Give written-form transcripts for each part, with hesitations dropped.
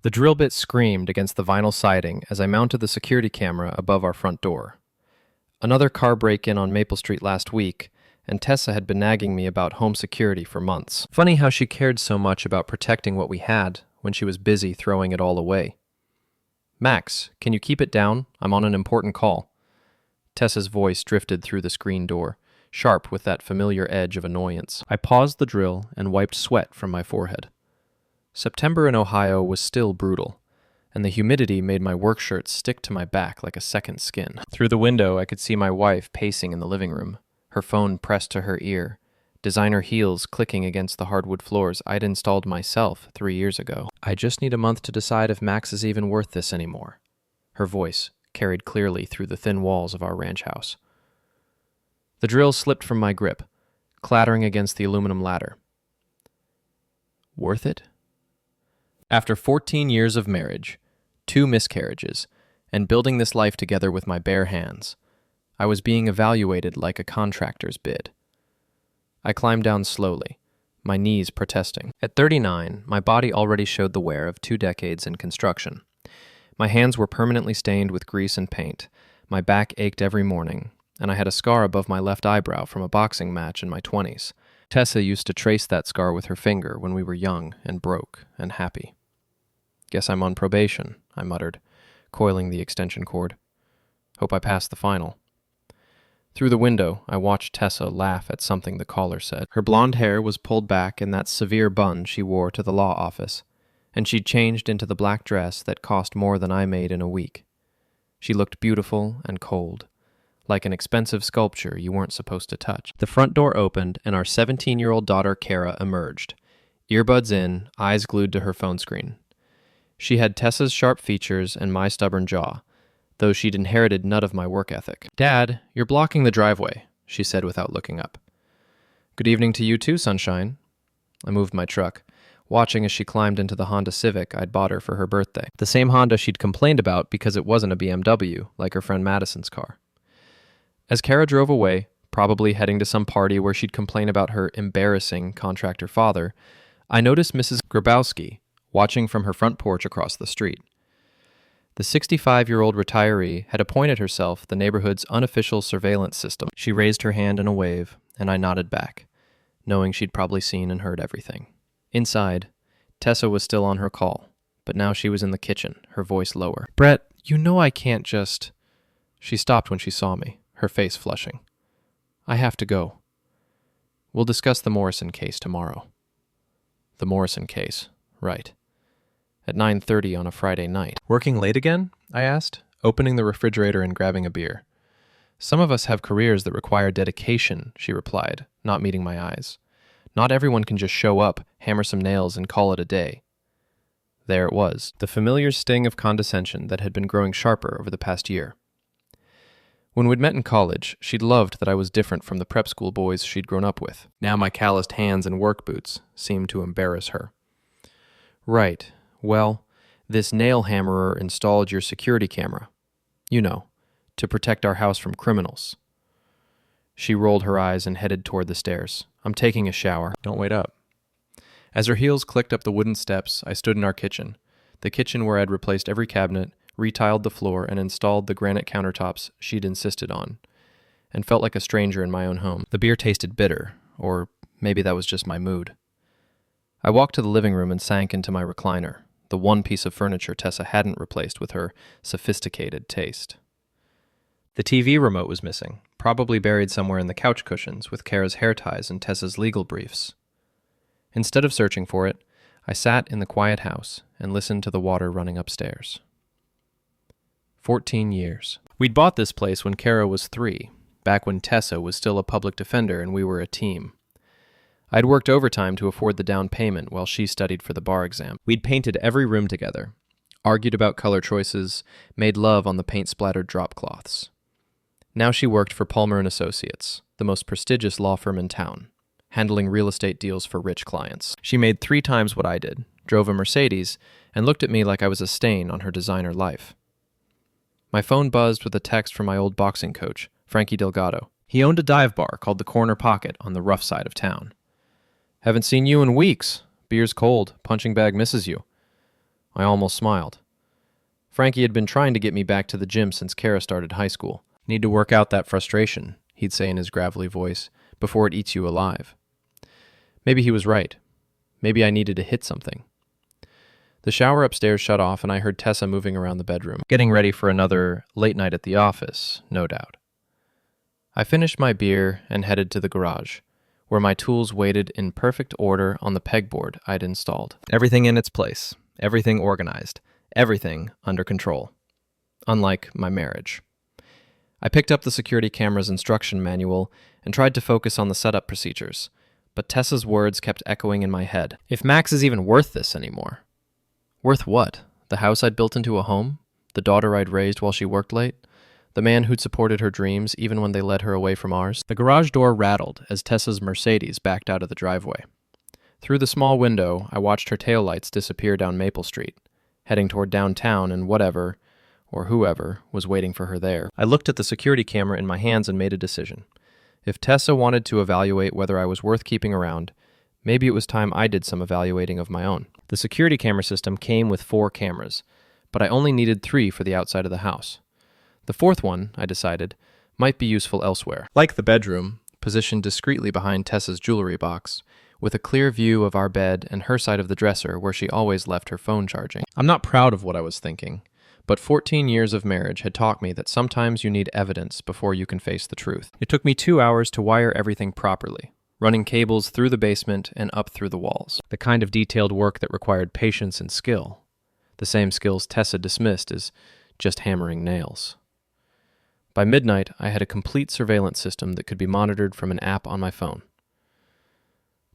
The drill bit screamed against the vinyl siding as I mounted the security camera above our front door. Another car break-in on Maple Street last week, and Tessa had been nagging me about home security for months. Funny how she cared so much about protecting what we had when she was busy throwing it all away. "Max, can you keep it down? I'm on an important call." Tessa's voice drifted through the screen door, sharp with that familiar edge of annoyance. I paused the drill and wiped sweat from my forehead. September in Ohio was still brutal, and the humidity made my work shirt stick to my back like a second skin. Through the window, I could see my wife pacing in the living room, her phone pressed to her ear, designer heels clicking against the hardwood floors I'd installed myself 3 years ago. "I just need a month to decide if Max is even worth this anymore." Her voice carried clearly through the thin walls of our ranch house. The drill slipped from my grip, clattering against the aluminum ladder. Worth it? After 14 years of marriage, 2 miscarriages, and building this life together with my bare hands, I was being evaluated like a contractor's bid. I climbed down slowly, my knees protesting. At 39, my body already showed the wear of 2 decades in construction. My hands were permanently stained with grease and paint, my back ached every morning, and I had a scar above my left eyebrow from a boxing match in my 20s. Tessa used to trace that scar with her finger when we were young and broke and happy. "Guess I'm on probation," I muttered, coiling the extension cord. "Hope I pass the final." Through the window, I watched Tessa laugh at something the caller said. Her blonde hair was pulled back in that severe bun she wore to the law office, and she'd changed into the black dress that cost more than I made in a week. She looked beautiful and cold, like an expensive sculpture you weren't supposed to touch. The front door opened, and our 17-year-old daughter, Kara, emerged, earbuds in, eyes glued to her phone screen. She had Tessa's sharp features and my stubborn jaw, though she'd inherited none of my work ethic. "Dad, you're blocking the driveway," she said without looking up. "Good evening to you too, sunshine." I moved my truck, watching as she climbed into the Honda Civic I'd bought her for her birthday. The same Honda she'd complained about because it wasn't a BMW, like her friend Madison's car. As Kara drove away, probably heading to some party where she'd complain about her embarrassing contractor father, I noticed Mrs. Grabowski watching from her front porch across the street. The 65-year-old retiree had appointed herself the neighborhood's unofficial surveillance system. She raised her hand in a wave, and I nodded back, knowing she'd probably seen and heard everything. Inside, Tessa was still on her call, but now she was in the kitchen, her voice lower. "Brett, you know I can't just..." She stopped when she saw me, her face flushing. "I have to go. We'll discuss the Morrison case tomorrow." The Morrison case, right. At 9:30 on a Friday night. "Working late again?" I asked, opening the refrigerator and grabbing a beer. "Some of us have careers that require dedication," she replied, not meeting my eyes. "Not everyone can just show up, hammer some nails, and call it a day." There it was, the familiar sting of condescension that had been growing sharper over the past year. When we'd met in college, she'd loved that I was different from the prep school boys she'd grown up with. Now my calloused hands and work boots seemed to embarrass her. "Right. Well, this nail hammerer installed your security camera. You know, to protect our house from criminals." She rolled her eyes and headed toward the stairs. "I'm taking a shower. Don't wait up." As her heels clicked up the wooden steps, I stood in our kitchen, the kitchen where I'd replaced every cabinet, retiled the floor, and installed the granite countertops she'd insisted on, and felt like a stranger in my own home. The beer tasted bitter, or maybe that was just my mood. I walked to the living room and sank into my recliner, the one piece of furniture Tessa hadn't replaced with her sophisticated taste. The TV remote was missing, probably buried somewhere in the couch cushions with Kara's hair ties and Tessa's legal briefs. Instead of searching for it, I sat in the quiet house and listened to the water running upstairs. 14 years. We'd bought this place when Kara was 3, back when Tessa was still a public defender and we were a team. I'd worked overtime to afford the down payment while she studied for the bar exam. We'd painted every room together, argued about color choices, made love on the paint-splattered drop cloths. Now she worked for Palmer & Associates, the most prestigious law firm in town, handling real estate deals for rich clients. She made 3 times what I did, drove a Mercedes, and looked at me like I was a stain on her designer life. My phone buzzed with a text from my old boxing coach, Frankie Delgado. He owned a dive bar called the Corner Pocket on the rough side of town. "Haven't seen you in weeks. Beer's cold. Punching bag misses you." I almost smiled. Frankie had been trying to get me back to the gym since Kara started high school. Need to work out that frustration, he'd say in his gravelly voice, before it eats you alive. Maybe he was right. Maybe I needed to hit something. The shower upstairs shut off and I heard Tessa moving around the bedroom, getting ready for another late night at the office, no doubt. I finished my beer and headed to the garage, where my tools waited in perfect order on the pegboard I'd installed. Everything in its place, everything organized, everything under control. Unlike my marriage. I picked up the security camera's instruction manual and tried to focus on the setup procedures, but Tessa's words kept echoing in my head. If Max is even worth this anymore. Worth what? The house I'd built into a home? The daughter I'd raised while she worked late? The man who'd supported her dreams even when they led her away from ours? The garage door rattled as Tessa's Mercedes backed out of the driveway. Through the small window, I watched her taillights disappear down Maple Street, heading toward downtown and whatever, or whoever, was waiting for her there. I looked at the security camera in my hands and made a decision. If Tessa wanted to evaluate whether I was worth keeping around, maybe it was time I did some evaluating of my own. The security camera system came with 4 cameras, but I only needed 3 for the outside of the house. The 4th one, I decided, might be useful elsewhere. Like the bedroom, positioned discreetly behind Tessa's jewelry box, with a clear view of our bed and her side of the dresser where she always left her phone charging. I'm not proud of what I was thinking, but 14 years of marriage had taught me that sometimes you need evidence before you can face the truth. It took me 2 hours to wire everything properly, running cables through the basement and up through the walls. The kind of detailed work that required patience and skill. The same skills Tessa dismissed as just hammering nails. By midnight, I had a complete surveillance system that could be monitored from an app on my phone.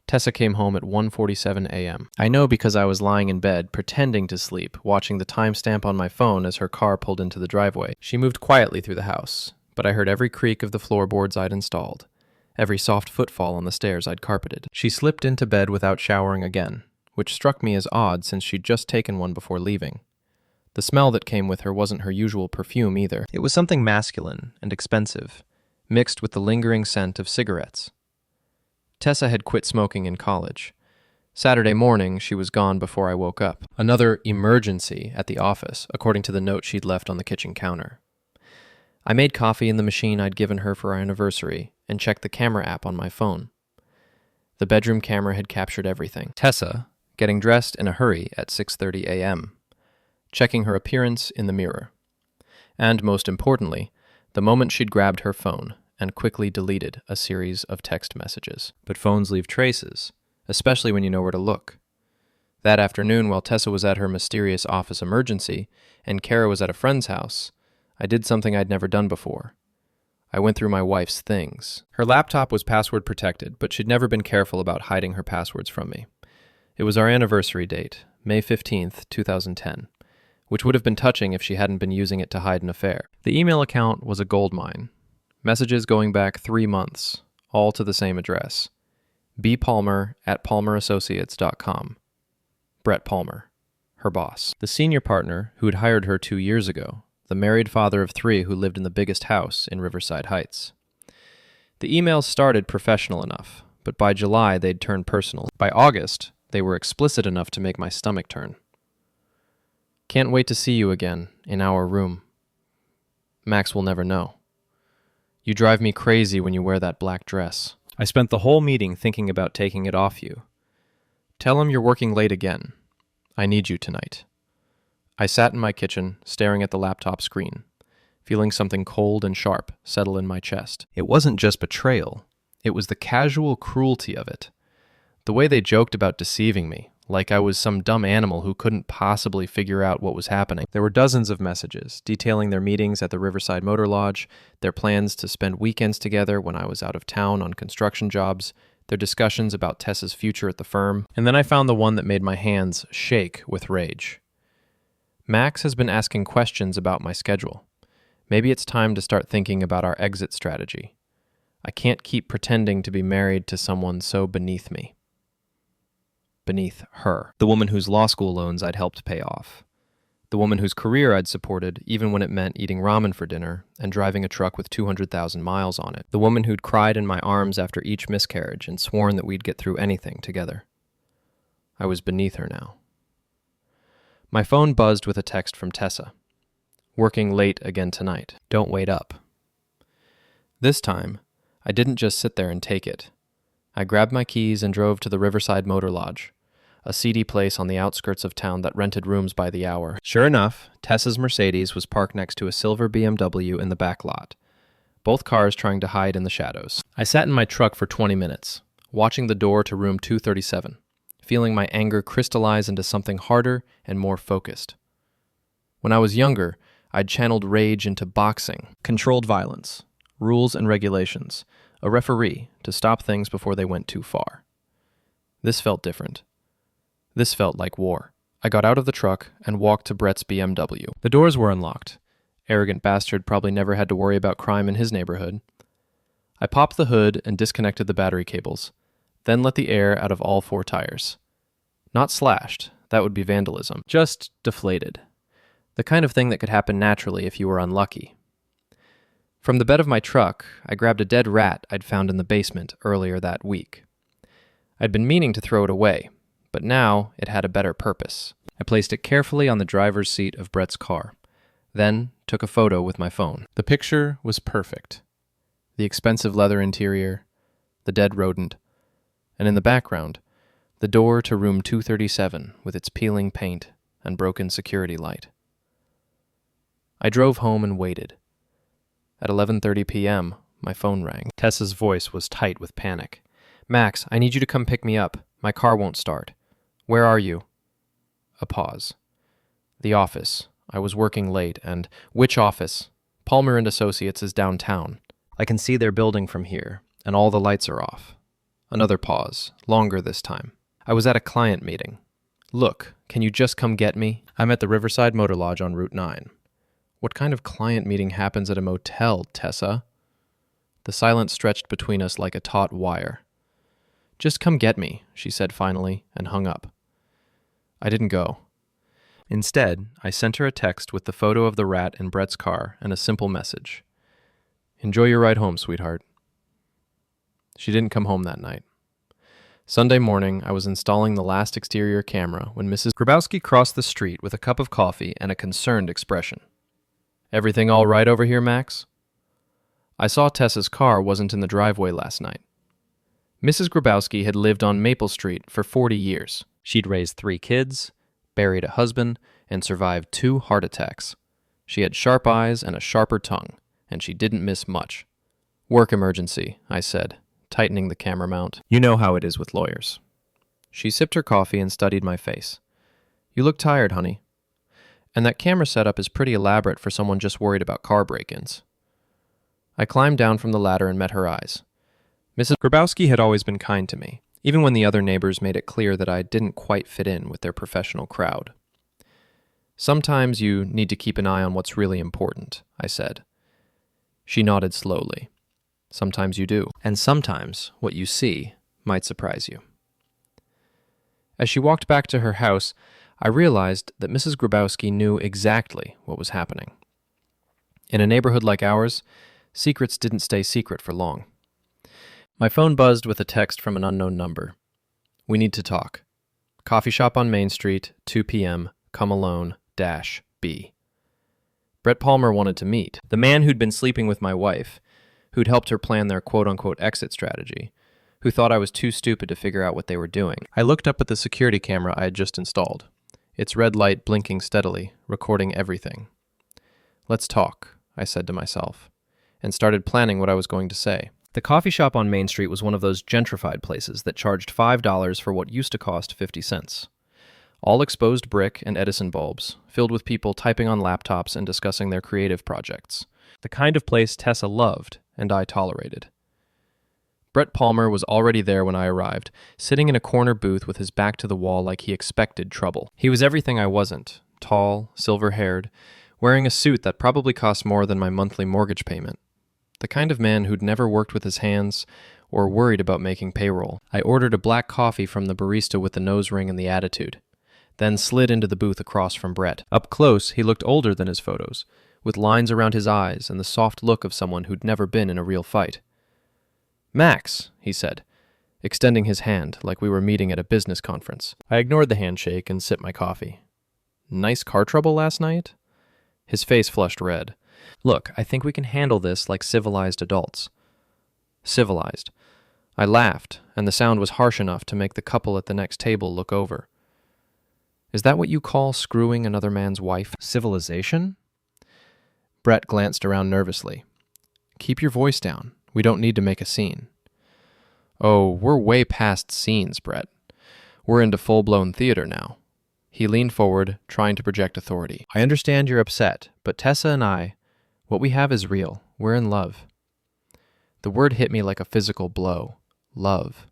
Tessa came home at 1:47 a.m. I know because I was lying in bed, pretending to sleep, watching the timestamp on my phone as her car pulled into the driveway. She moved quietly through the house, but I heard every creak of the floorboards I'd installed, every soft footfall on the stairs I'd carpeted. She slipped into bed without showering again, which struck me as odd since she'd just taken one before leaving. The smell that came with her wasn't her usual perfume either. It was something masculine and expensive, mixed with the lingering scent of cigarettes. Tessa had quit smoking in college. Saturday morning, she was gone before I woke up. Another emergency at the office, according to the note she'd left on the kitchen counter. I made coffee in the machine I'd given her for our anniversary and checked the camera app on my phone. The bedroom camera had captured everything. Tessa, getting dressed in a hurry at 6:30 a.m., checking her appearance in the mirror. And most importantly, the moment she'd grabbed her phone and quickly deleted a series of text messages. But phones leave traces, especially when you know where to look. That afternoon, while Tessa was at her mysterious office emergency and Kara was at a friend's house, I did something I'd never done before. I went through my wife's things. Her laptop was password protected, but she'd never been careful about hiding her passwords from me. It was our anniversary date, May 15th, 2010. Which would have been touching if she hadn't been using it to hide an affair. The email account was a goldmine. Messages going back 3 months, all to the same address. bpalmer@palmerassociates.com. Brett Palmer, her boss. The senior partner who'd hired her 2 years ago, the married father of 3 who lived in the biggest house in Riverside Heights. The emails started professional enough, but by July they'd turned personal. By August, they were explicit enough to make my stomach turn. Can't wait to see you again, in our room. Max will never know. You drive me crazy when you wear that black dress. I spent the whole meeting thinking about taking it off you. Tell him you're working late again. I need you tonight. I sat in my kitchen, staring at the laptop screen, feeling something cold and sharp settle in my chest. It wasn't just betrayal. It was the casual cruelty of it. The way they joked about deceiving me, like I was some dumb animal who couldn't possibly figure out what was happening. There were dozens of messages detailing their meetings at the Riverside Motor Lodge, their plans to spend weekends together when I was out of town on construction jobs, their discussions about Tessa's future at the firm, and then I found the one that made my hands shake with rage. Max has been asking questions about my schedule. Maybe it's time to start thinking about our exit strategy. I can't keep pretending to be married to someone so beneath me. Beneath her. The woman whose law school loans I'd helped pay off. The woman whose career I'd supported even when it meant eating ramen for dinner and driving a truck with 200,000 miles on it. The woman who'd cried in my arms after each miscarriage and sworn that we'd get through anything together. I was beneath her now. My phone buzzed with a text from Tessa. Working late again tonight. Don't wait up. This time, I didn't just sit there and take it. I grabbed my keys and drove to the Riverside Motor Lodge, a seedy place on the outskirts of town that rented rooms by the hour. Sure enough, Tessa's Mercedes was parked next to a silver BMW in the back lot, both cars trying to hide in the shadows. I sat in my truck for 20 minutes, watching the door to room 237, feeling my anger crystallize into something harder and more focused. When I was younger, I'd channeled rage into boxing, controlled violence, rules and regulations, a referee to stop things before they went too far. This felt different. This felt like war. I got out of the truck and walked to Brett's BMW. The doors were unlocked. Arrogant bastard probably never had to worry about crime in his neighborhood. I popped the hood and disconnected the battery cables, then let the air out of all 4 tires. Not slashed, that would be vandalism, just deflated. The kind of thing that could happen naturally if you were unlucky. From the bed of my truck, I grabbed a dead rat I'd found in the basement earlier that week. I'd been meaning to throw it away, but now it had a better purpose. I placed it carefully on the driver's seat of Brett's car, then took a photo with my phone. The picture was perfect. The expensive leather interior, the dead rodent, and in the background, the door to room 237 with its peeling paint and broken security light. I drove home and waited. At 11:30 p.m., my phone rang. Tessa's voice was tight with panic. "Max, I need you to come pick me up. My car won't start. Where are you?" A pause. "The office. I was working late, and..." "Which office?" "Palmer and Associates is downtown. I can see their building from here, and all the lights are off." Another pause, longer this time. "I was at a client meeting. Look, can you just come get me? I'm at the Riverside Motor Lodge on Route 9. What kind of client meeting happens at a motel, Tessa? The silence stretched between us like a taut wire. "Just come get me," she said finally, and hung up. I didn't go. Instead, I sent her a text with the photo of the rat in Brett's car and a simple message. "Enjoy your ride home, sweetheart." She didn't come home that night. Sunday morning, I was installing the last exterior camera when Mrs. Grabowski crossed the street with a cup of coffee and a concerned expression. "Everything all right over here, Max?" I saw Tessa's car wasn't in the driveway last night. Mrs. Grabowski had lived on Maple Street for 40 years. She'd raised 3 kids, buried a husband, and survived 2 heart attacks. She had sharp eyes and a sharper tongue, and she didn't miss much. "Work emergency," I said, tightening the camera mount. "You know how it is with lawyers." She sipped her coffee and studied my face. "You look tired, honey. And that camera setup is pretty elaborate for someone just worried about car break-ins." I climbed down from the ladder and met her eyes. Mrs. Grabowski had always been kind to me, even when the other neighbors made it clear that I didn't quite fit in with their professional crowd. "Sometimes you need to keep an eye on what's really important," I said. She nodded slowly. "Sometimes you do. And sometimes what you see might surprise you." As she walked back to her house, I realized that Mrs. Grabowski knew exactly what was happening. In a neighborhood like ours, secrets didn't stay secret for long. My phone buzzed with a text from an unknown number. "We need to talk. Coffee shop on Main Street, 2 p.m., come alone, -B. Brett Palmer wanted to meet. The man who'd been sleeping with my wife, who'd helped her plan their quote-unquote exit strategy, who thought I was too stupid to figure out what they were doing. I looked up at the security camera I had just installed, its red light blinking steadily, recording everything. "Let's talk," I said to myself, and started planning what I was going to say. The coffee shop on Main Street was one of those gentrified places that charged $5 for what used to cost 50 cents. All exposed brick and Edison bulbs, filled with people typing on laptops and discussing their creative projects. The kind of place Tessa loved and I tolerated. Brett Palmer was already there when I arrived, sitting in a corner booth with his back to the wall like he expected trouble. He was everything I wasn't, tall, silver-haired, wearing a suit that probably cost more than my monthly mortgage payment. The kind of man who'd never worked with his hands or worried about making payroll. I ordered a black coffee from the barista with the nose ring and the attitude, then slid into the booth across from Brett. Up close, he looked older than his photos, with lines around his eyes and the soft look of someone who'd never been in a real fight. "Max," he said, extending his hand like we were meeting at a business conference. I ignored the handshake and sipped my coffee. Nice car trouble last night? His face flushed red. Look, I think we can handle this like civilized adults. Civilized. I laughed, and the sound was harsh enough to make the couple at the next table look over. Is that what you call screwing another man's wife? Civilization? Brett glanced around nervously. Keep your voice down. We don't need to make a scene. Oh, we're way past scenes, Brett. We're into full-blown theater now. He leaned forward, trying to project authority. I understand you're upset, but Tessa and I, what we have is real. We're in love. The word hit me like a physical blow. Love.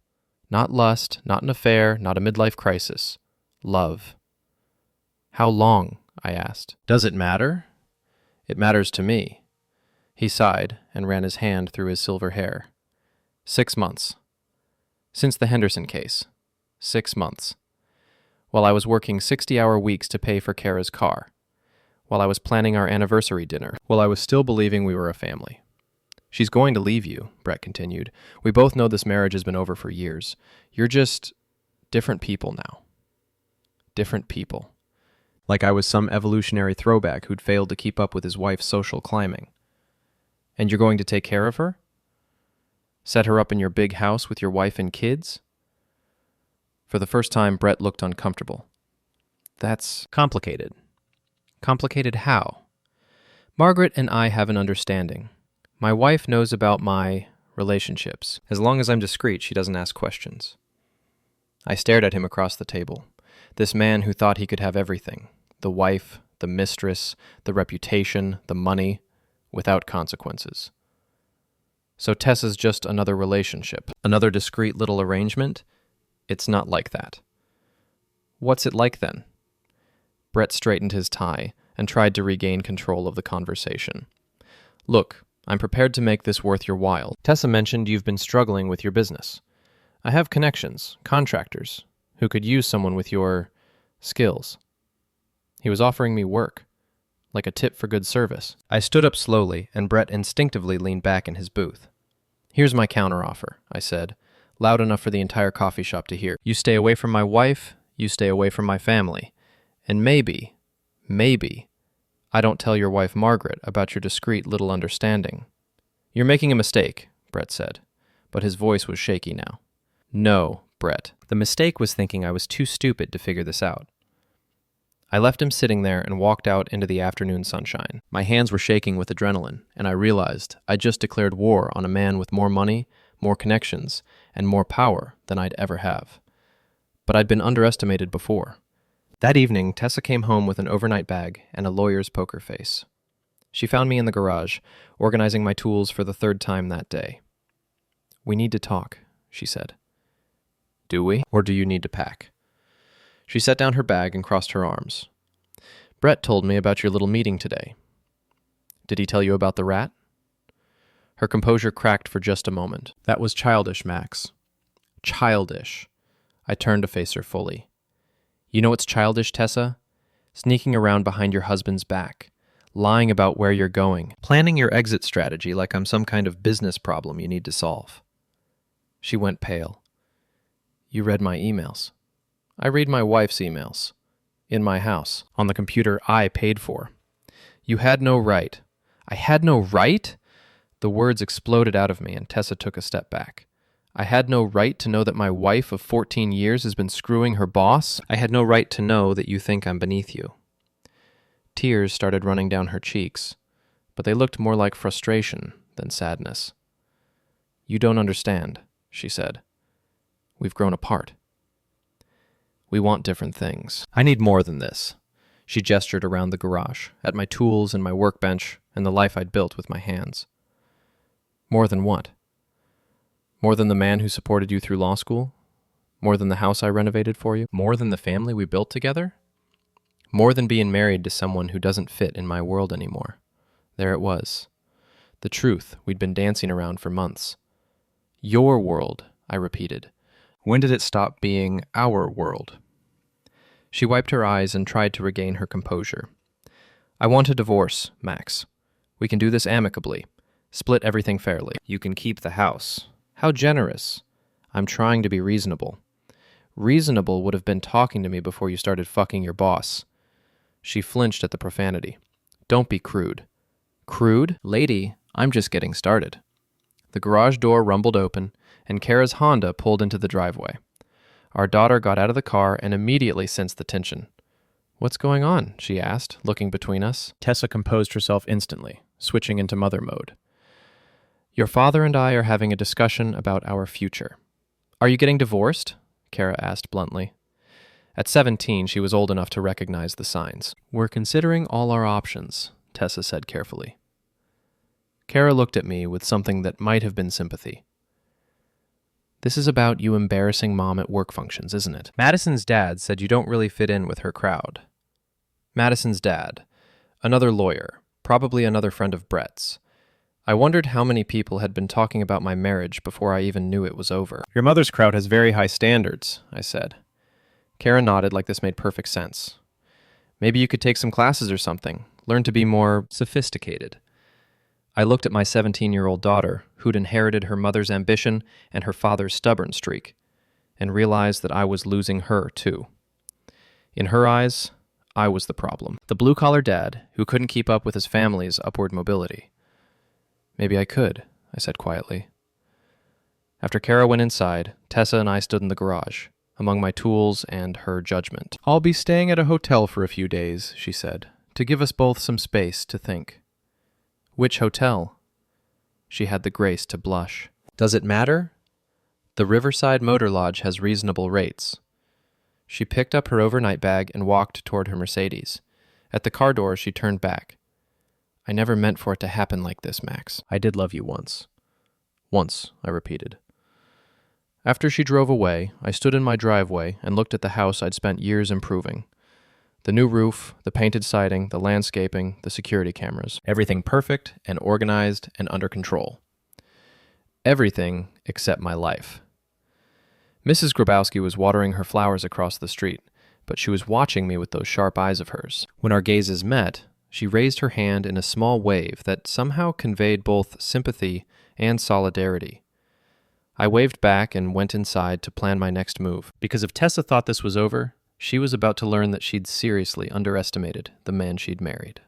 Not lust, not an affair, not a midlife crisis. Love. How long? I asked. Does it matter? It matters to me. He sighed and ran his hand through his silver hair. 6 months. Since the Henderson case. 6 months. While I was working 60-hour weeks to pay for Kara's car. While I was planning our anniversary dinner. While I was still believing we were a family. She's going to leave you, Brett continued. We both know this marriage has been over for years. You're just different people now. Different people. Like I was some evolutionary throwback who'd failed to keep up with his wife's social climbing. And you're going to take care of her? Set her up in your big house with your wife and kids? For the first time, Brett looked uncomfortable. That's complicated. Complicated how? Margaret and I have an understanding. My wife knows about my relationships. As long as I'm discreet, she doesn't ask questions. I stared at him across the table. This man who thought he could have everything. The wife, the mistress, the reputation, the money, without consequences. So Tessa's just another relationship, another discreet little arrangement? It's not like that. What's it like then? Brett straightened his tie and tried to regain control of the conversation. Look, I'm prepared to make this worth your while. Tessa mentioned you've been struggling with your business. I have connections, contractors, who could use someone with your skills. He was offering me work, like a tip for good service. I stood up slowly, and Brett instinctively leaned back in his booth. Here's my counteroffer, I said, loud enough for the entire coffee shop to hear. You stay away from my wife, you stay away from my family, and maybe, I don't tell your wife Margaret about your discreet little understanding. You're making a mistake, Brett said, but his voice was shaky now. No, Brett. The mistake was thinking I was too stupid to figure this out. I left him sitting there and walked out into the afternoon sunshine. My hands were shaking with adrenaline, and I realized I'd just declared war on a man with more money, more connections, and more power than I'd ever have. But I'd been underestimated before. That evening, Tessa came home with an overnight bag and a lawyer's poker face. She found me in the garage, organizing my tools for the third time that day. We need to talk, she said. Do we? Or do you need to pack? She set down her bag and crossed her arms. Brett told me about your little meeting today. Did he tell you about the rat? Her composure cracked for just a moment. That was childish, Max. Childish. I turned to face her fully. You know what's childish, Tessa? Sneaking around behind your husband's back, lying about where you're going, planning your exit strategy like I'm some kind of business problem you need to solve. She went pale. You read my emails. I read my wife's emails. In my house, on the computer I paid for. You had no right. I had no right? The words exploded out of me, and Tessa took a step back. I had no right to know that my wife of 14 years has been screwing her boss. I had no right to know that you think I'm beneath you. Tears started running down her cheeks, but they looked more like frustration than sadness. You don't understand, she said. We've grown apart. We want different things. I need more than this. She gestured around the garage, at my tools and my workbench, and the life I'd built with my hands. More than what? More than the man who supported you through law school? More than the house I renovated for you? More than the family we built together? More than being married to someone who doesn't fit in my world anymore. There it was. The truth we'd been dancing around for months. Your world, I repeated. When did it stop being our world? She wiped her eyes and tried to regain her composure. I want a divorce, Max. We can do this amicably. Split everything fairly. You can keep the house. How generous. I'm trying to be reasonable. Reasonable would have been talking to me before you started fucking your boss. She flinched at the profanity. Don't be crude. Crude? Lady, I'm just getting started. The garage door rumbled open, and Kara's Honda pulled into the driveway. Our daughter got out of the car and immediately sensed the tension. What's going on? She asked, looking between us. Tessa composed herself instantly, switching into mother mode. Your father and I are having a discussion about our future. Are you getting divorced? Kara asked bluntly. At 17, she was old enough to recognize the signs. We're considering all our options, Tessa said carefully. Kara looked at me with something that might have been sympathy. This is about you embarrassing Mom at work functions, isn't it? Madison's dad said you don't really fit in with her crowd. Madison's dad, another lawyer, probably another friend of Brett's. I wondered how many people had been talking about my marriage before I even knew it was over. Your mother's crowd has very high standards, I said. Kara nodded like this made perfect sense. Maybe you could take some classes or something, learn to be more sophisticated. I looked at my 17-year-old daughter, who'd inherited her mother's ambition and her father's stubborn streak, and realized that I was losing her, too. In her eyes, I was the problem. The blue-collar dad who couldn't keep up with his family's upward mobility. Maybe I could, I said quietly. After Kara went inside, Tessa and I stood in the garage, among my tools and her judgment. I'll be staying at a hotel for a few days, she said, to give us both some space to think. Which hotel? She had the grace to blush. Does it matter? The Riverside Motor Lodge has reasonable rates. She picked up her overnight bag and walked toward her Mercedes. At the car door, she turned back. I never meant for it to happen like this, Max. I did love you once. Once, I repeated. After she drove away, I stood in my driveway and looked at the house I'd spent years improving. The new roof, the painted siding, the landscaping, the security cameras. Everything perfect and organized and under control. Everything except my life. Mrs. Grabowski was watering her flowers across the street, but she was watching me with those sharp eyes of hers. When our gazes met, she raised her hand in a small wave that somehow conveyed both sympathy and solidarity. I waved back and went inside to plan my next move, because if Tessa thought this was over, she was about to learn that she'd seriously underestimated the man she'd married.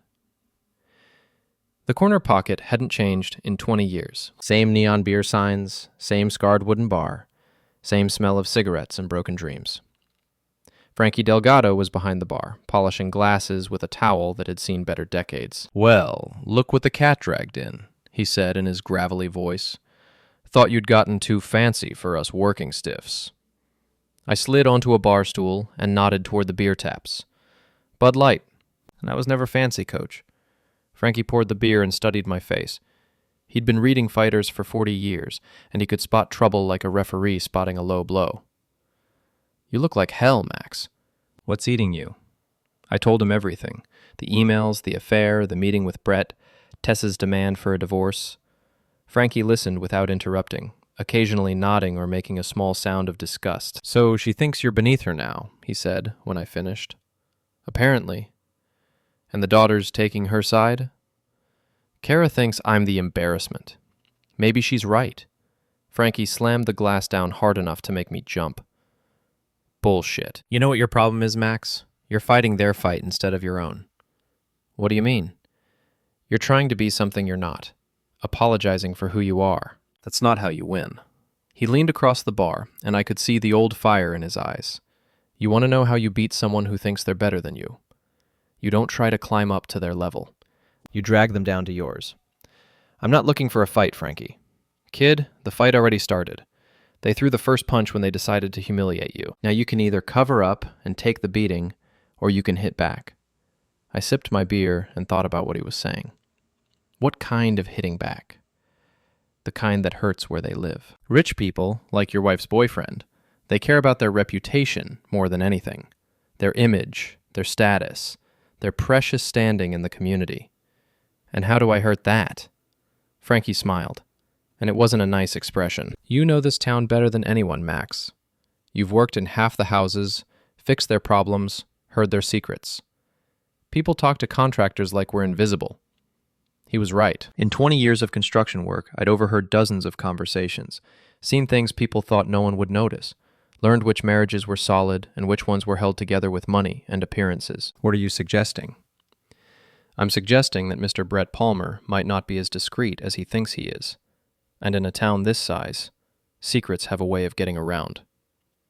The corner pocket hadn't changed in 20 years. Same neon beer signs, same scarred wooden bar, same smell of cigarettes and broken dreams. Frankie Delgado was behind the bar, polishing glasses with a towel that had seen better decades. Well, look what the cat dragged in, he said in his gravelly voice. Thought you'd gotten too fancy for us working stiffs. I slid onto a bar stool and nodded toward the beer taps. Bud Light. And I was never fancy, Coach. Frankie poured the beer and studied my face. He'd been reading fighters for 40 years, and he could spot trouble like a referee spotting a low blow. You look like hell, Max. What's eating you? I told him everything. The emails, the affair, the meeting with Brett, Tessa's demand for a divorce. Frankie listened without interrupting, occasionally nodding or making a small sound of disgust. So she thinks you're beneath her now, he said when I finished. Apparently. And the daughter's taking her side? Kara thinks I'm the embarrassment. Maybe she's right. Frankie slammed the glass down hard enough to make me jump. Bullshit. You know what your problem is, Max? You're fighting their fight instead of your own. What do you mean? You're trying to be something you're not, apologizing for who you are. That's not how you win. He leaned across the bar, and I could see the old fire in his eyes. You want to know how you beat someone who thinks they're better than you? You don't try to climb up to their level. You drag them down to yours. I'm not looking for a fight, Frankie. Kid, the fight already started. They threw the first punch when they decided to humiliate you. Now you can either cover up and take the beating, or you can hit back. I sipped my beer and thought about what he was saying. What kind of hitting back? The kind that hurts where they live. Rich people, like your wife's boyfriend, they care about their reputation more than anything. Their image, their status, their precious standing in the community. And how do I hurt that? Frankie smiled, and it wasn't a nice expression. You know this town better than anyone, Max. You've worked in half the houses, fixed their problems, heard their secrets. People talk to contractors like we're invisible. He was right. In 20 years of construction work, I'd overheard dozens of conversations, seen things people thought no one would notice, learned which marriages were solid and which ones were held together with money and appearances. What are you suggesting? I'm suggesting that Mr. Brett Palmer might not be as discreet as he thinks he is. And in a town this size, secrets have a way of getting around.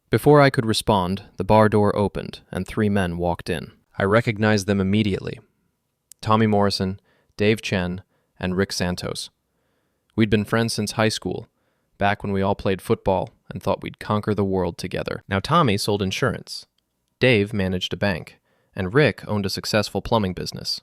Before I could respond, the bar door opened and 3 men walked in. I recognized them immediately. Tommy Morrison, Dave Chen, and Rick Santos. We'd been friends since high school, back when we all played football and thought we'd conquer the world together. Now Tommy sold insurance. Dave managed a bank, and Rick owned a successful plumbing business.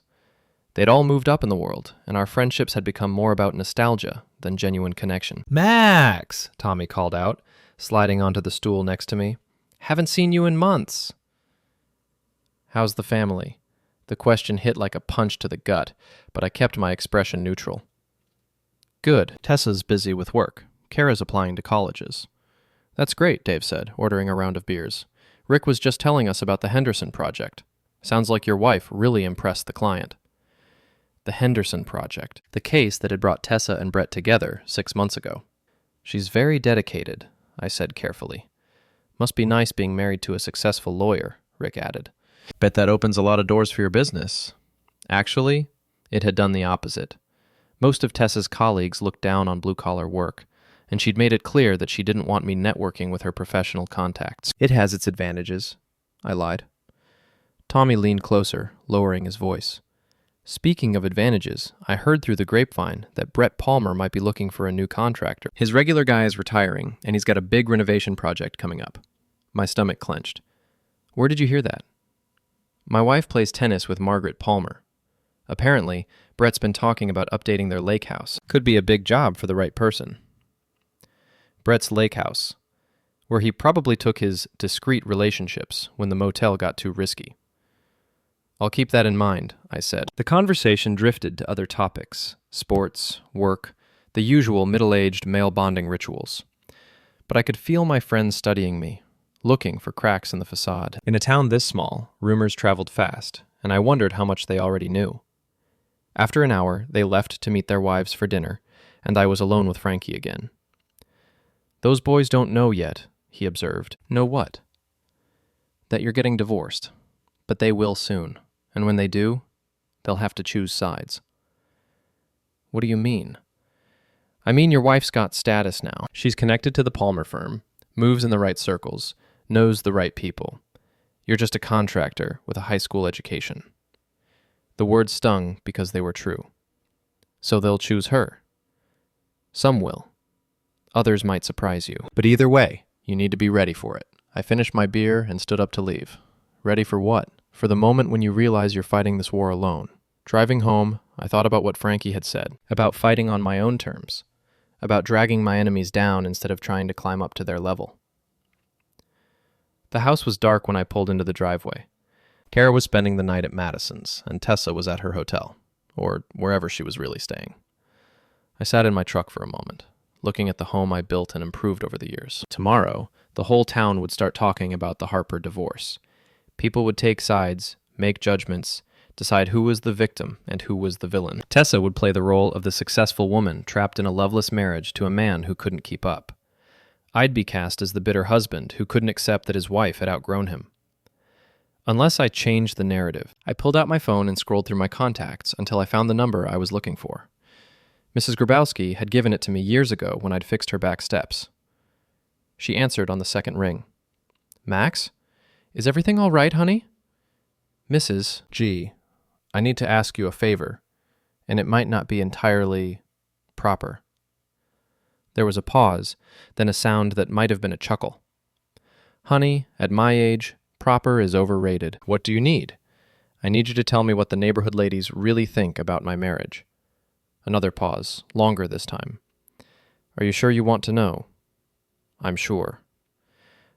They'd all moved up in the world, and our friendships had become more about nostalgia than genuine connection. "Max!" Tommy called out, sliding onto the stool next to me. "Haven't seen you in months." "How's the family?" The question hit like a punch to the gut, but I kept my expression neutral. "Good. Tessa's busy with work. Kara's applying to colleges." "That's great," Dave said, ordering a round of beers. "Rick was just telling us about the Henderson project. Sounds like your wife really impressed the client." The Henderson project, the case that had brought Tessa and Brett together 6 months ago. "She's very dedicated," I said carefully. "Must be nice being married to a successful lawyer," Rick added. "Bet that opens a lot of doors for your business." Actually, it had done the opposite. Most of Tessa's colleagues looked down on blue-collar work, and she'd made it clear that she didn't want me networking with her professional contacts. "It has its advantages," I lied. Tommy leaned closer, lowering his voice. "Speaking of advantages, I heard through the grapevine that Brett Palmer might be looking for a new contractor. His regular guy is retiring, and he's got a big renovation project coming up." My stomach clenched. "Where did you hear that?" "My wife plays tennis with Margaret Palmer. Apparently, Brett's been talking about updating their lake house. Could be a big job for the right person." Brett's lake house, where he probably took his discreet relationships when the motel got too risky. "I'll keep that in mind," I said. The conversation drifted to other topics: sports, work, the usual middle-aged male bonding rituals. But I could feel my friends studying me, looking for cracks in the facade. In a town this small, rumors traveled fast, and I wondered how much they already knew. After an hour, they left to meet their wives for dinner, and I was alone with Frankie again. "Those boys don't know yet," he observed. "Know what?" "That you're getting divorced. But they will soon. And when they do, they'll have to choose sides." "What do you mean?" "I mean your wife's got status now. She's connected to the Palmer firm, moves in the right circles, knows the right people. You're just a contractor with a high school education." The words stung because they were true. "So they'll choose her." "Some will. Others might surprise you. But either way, you need to be ready for it." I finished my beer and stood up to leave. Ready for what? For the moment when you realize you're fighting this war alone. Driving home, I thought about what Frankie had said, about fighting on my own terms, about dragging my enemies down instead of trying to climb up to their level. The house was dark when I pulled into the driveway. Kara was spending the night at Madison's, and Tessa was at her hotel, or wherever she was really staying. I sat in my truck for a moment, looking at the home I built and improved over the years. Tomorrow, the whole town would start talking about the Harper divorce. People would take sides, make judgments, decide who was the victim and who was the villain. Tessa would play the role of the successful woman trapped in a loveless marriage to a man who couldn't keep up. I'd be cast as the bitter husband who couldn't accept that his wife had outgrown him. Unless I changed the narrative, I pulled out my phone and scrolled through my contacts until I found the number I was looking for. Mrs. Grabowski had given it to me years ago when I'd fixed her back steps. She answered on the second ring. "Max? Is everything all right, honey?" "Mrs. G, I need to ask you a favor, and it might not be entirely proper." There was a pause, then a sound that might have been a chuckle. "Honey, at my age, proper is overrated. What do you need?" "I need you to tell me what the neighborhood ladies really think about my marriage." Another pause, longer this time. "Are you sure you want to know?" "I'm sure."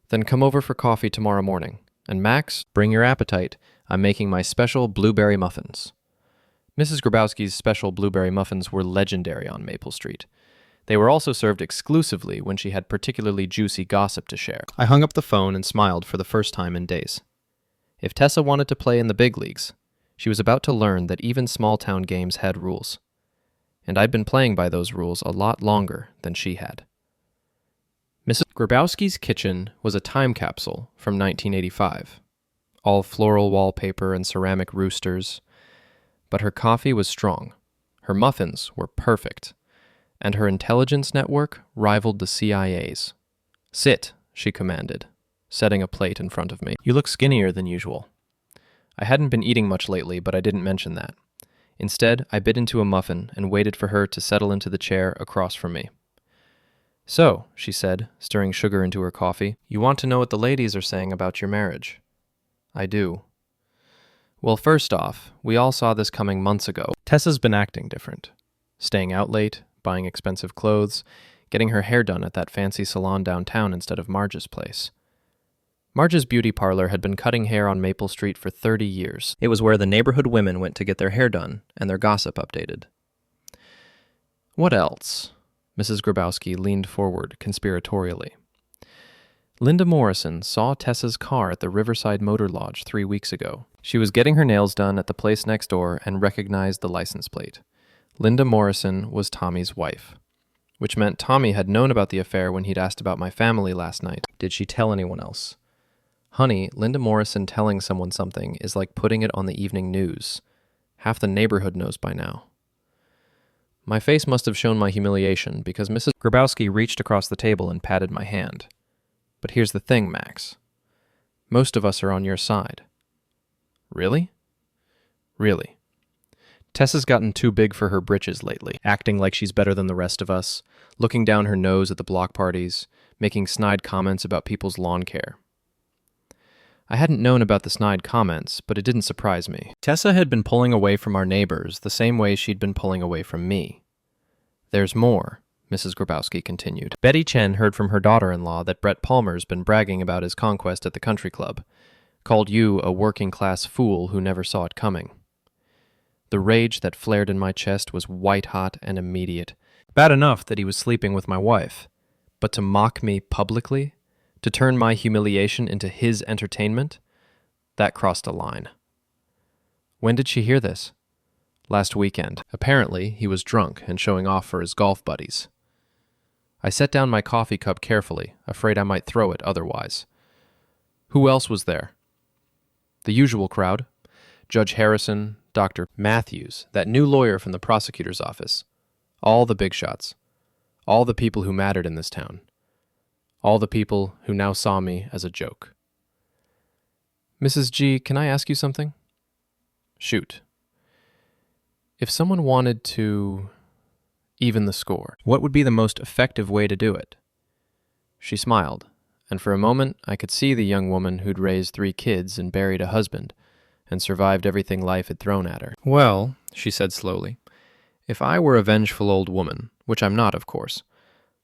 "Then come over for coffee tomorrow morning. And Max, bring your appetite. I'm making my special blueberry muffins." Mrs. Grabowski's special blueberry muffins were legendary on Maple Street. They were also served exclusively when she had particularly juicy gossip to share. I hung up the phone and smiled for the first time in days. If Tessa wanted to play in the big leagues, she was about to learn that even small-town games had rules. And I'd been playing by those rules a lot longer than she had. Mrs. Grabowski's kitchen was a time capsule from 1985. All floral wallpaper and ceramic roosters. But her coffee was strong. Her muffins were perfect. And her intelligence network rivaled the CIA's. "Sit," she commanded, setting a plate in front of me. "You look skinnier than usual." I hadn't been eating much lately, but I didn't mention that. Instead, I bit into a muffin and waited for her to settle into the chair across from me. "So," she said, stirring sugar into her coffee, "you want to know what the ladies are saying about your marriage?" "I do." "Well, first off, we all saw this coming months ago. Tessa's been acting different. Staying out late, buying expensive clothes, getting her hair done at that fancy salon downtown instead of Marge's place. Marge's beauty parlor had been cutting hair on Maple Street for 30 years. It was where the neighborhood women went to get their hair done and their gossip updated. What else?" Mrs. Grabowski leaned forward conspiratorially. "Linda Morrison saw Tessa's car at the Riverside Motor Lodge 3 weeks ago. She was getting her nails done at the place next door and recognized the license plate. Linda Morrison was Tommy's wife, which meant Tommy had known about the affair when he'd asked about my family last night. Did she tell anyone else? Honey, Linda Morrison telling someone something is like putting it on the evening news. Half the neighborhood knows by now." My face must have shown my humiliation because Mrs. Grabowski reached across the table and patted my hand. "But here's the thing, Max. Most of us are on your side." "Really?" "Really. Tessa's gotten too big for her britches lately, acting like she's better than the rest of us, looking down her nose at the block parties, making snide comments about people's lawn care." I hadn't known about the snide comments, but it didn't surprise me. Tessa had been pulling away from our neighbors the same way she'd been pulling away from me. "There's more," Mrs. Grabowski continued. "Betty Chen heard from her daughter-in-law that Brett Palmer's been bragging about his conquest at the country club. Called you a working-class fool who never saw it coming." The rage that flared in my chest was white-hot and immediate. Bad enough that he was sleeping with my wife, but to mock me publicly? To turn my humiliation into his entertainment? That crossed a line. When did she hear this? Last weekend. Apparently, he was drunk and showing off for his golf buddies. I set down my coffee cup carefully, afraid I might throw it otherwise. Who else was there? The usual crowd. Judge Harrison, Dr. Matthews, that new lawyer from the prosecutor's office. All the big shots. All the people who mattered in this town. All the people who now saw me as a joke. "Mrs. G, can I ask you something?" "Shoot." "If someone wanted to even the score, what would be the most effective way to do it?" She smiled, and for a moment I could see the young woman who'd raised 3 kids and buried a husband and survived everything life had thrown at her. "Well," she said slowly, "if I were a vengeful old woman, which I'm not, of course,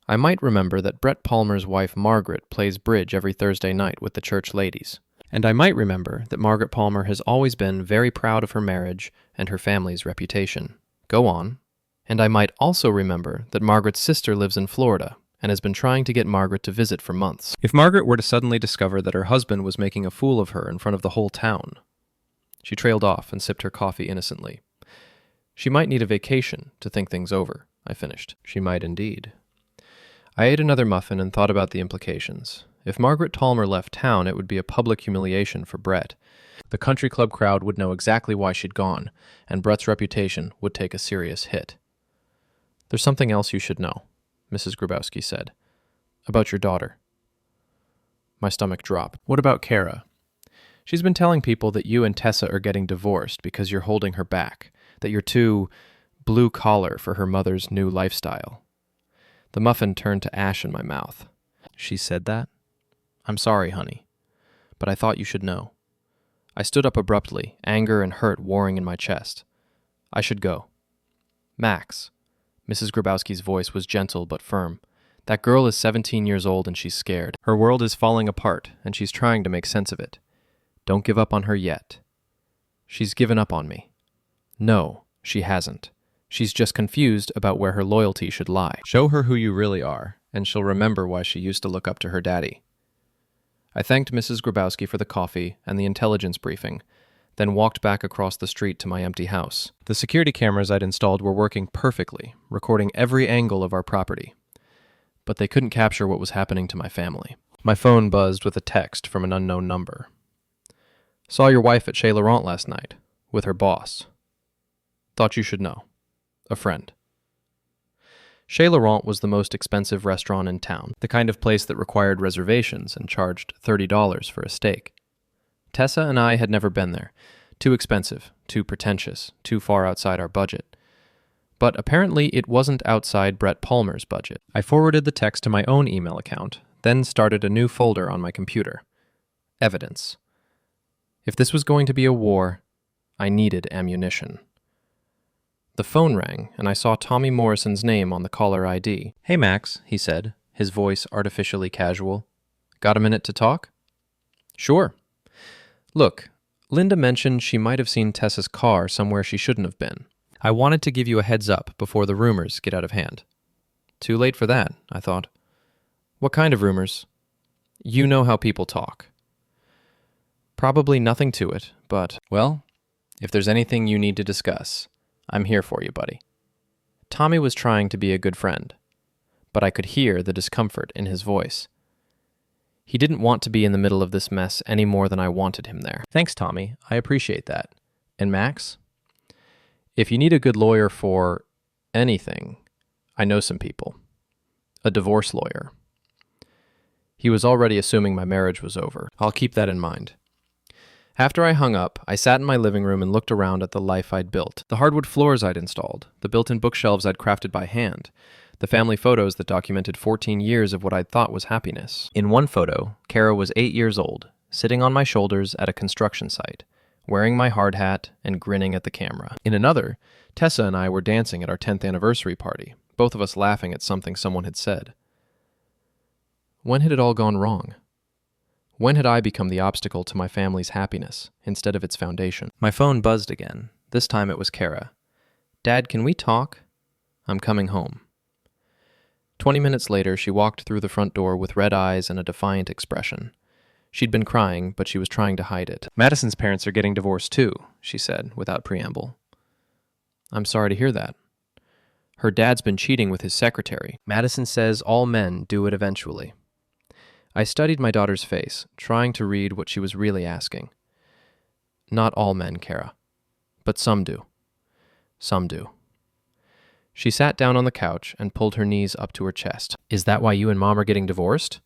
I might remember that Brett Palmer's wife Margaret plays bridge every Thursday night with the church ladies. And I might remember that Margaret Palmer has always been very proud of her marriage and her family's reputation. Go on. And I might also remember that Margaret's sister lives in Florida and has been trying to get Margaret to visit for months. If Margaret were to suddenly discover that her husband was making a fool of her in front of the whole town..." She trailed off and sipped her coffee innocently. "She might need a vacation to think things over," I finished. "She might indeed." I ate another muffin and thought about the implications. If Margaret Palmer left town, it would be a public humiliation for Brett. The country club crowd would know exactly why she'd gone, and Brett's reputation would take a serious hit. "There's something else you should know," Mrs. Grabowski said. "About your daughter." My stomach dropped. "What about Kara?" "She's been telling people that you and Tessa are getting divorced because you're holding her back, that you're too blue-collar for her mother's new lifestyle." The muffin turned to ash in my mouth. "She said that? I'm sorry, honey, but I thought you should know." I stood up abruptly, anger and hurt warring in my chest. "I should go." "Max," Mrs. Grabowski's voice was gentle but firm. "That girl is 17 years old and she's scared. Her world is falling apart and she's trying to make sense of it. Don't give up on her yet." "She's given up on me." "No, she hasn't. She's just confused about where her loyalty should lie. Show her who you really are, and she'll remember why she used to look up to her daddy." I thanked Mrs. Grabowski for the coffee and the intelligence briefing, then walked back across the street to my empty house. The security cameras I'd installed were working perfectly, recording every angle of our property. but they couldn't capture what was happening to my family. My phone buzzed with a text from an unknown number. Saw your wife at Chez Laurent last night, with her boss. Thought you should know. A friend. Chez Laurent was the most expensive restaurant in town, the kind of place that required reservations and charged $30 for a steak. Tessa and I had never been there. Too expensive, too pretentious, too far outside our budget. But apparently it wasn't outside Brett Palmer's budget. I forwarded the text to my own email account, then started a new folder on my computer. Evidence. If this was going to be a war, I needed ammunition. The phone rang, and I saw Tommy Morrison's name on the caller ID. Hey, Max, he said, his voice artificially casual. Got a minute to talk? Sure. Look, Linda mentioned she might have seen Tessa's car somewhere she shouldn't have been. I wanted to give you a heads up before the rumors get out of hand. Too late for that, I thought. What kind of rumors? You know how people talk. Probably nothing to it, but, well, if there's anything you need to discuss, I'm here for you, buddy. Tommy was trying to be a good friend, but I could hear the discomfort in his voice. He didn't want to be in the middle of this mess any more than I wanted him there. Thanks, Tommy. I appreciate that. And Max? If you need a good lawyer for anything, I know some people. A divorce lawyer. He was already assuming my marriage was over. I'll keep that in mind. After I hung up, I sat in my living room and looked around at the life I'd built. The hardwood floors I'd installed, the built-in bookshelves I'd crafted by hand, the family photos that documented 14 years of what I'd thought was happiness. In one photo, Kara was 8 years old, sitting on my shoulders at a construction site, wearing my hard hat and grinning at the camera. In another, Tessa and I were dancing at our 10th anniversary party, both of us laughing at something someone had said. When had it all gone wrong? When had I become the obstacle to my family's happiness instead of its foundation? My phone buzzed again. This time it was Kara. Dad, can we talk? I'm coming home. 20 minutes later, she walked through the front door with red eyes and a defiant expression. She'd been crying, but she was trying to hide it. Madison's parents are getting divorced too, she said, without preamble. I'm sorry to hear that. Her dad's been cheating with his secretary. Madison says all men do it eventually. I studied my daughter's face, trying to read what she was really asking. Not all men, Kara. But some do. Some do. She sat down on the couch and pulled her knees up to her chest. Is that why you and Mom are getting divorced?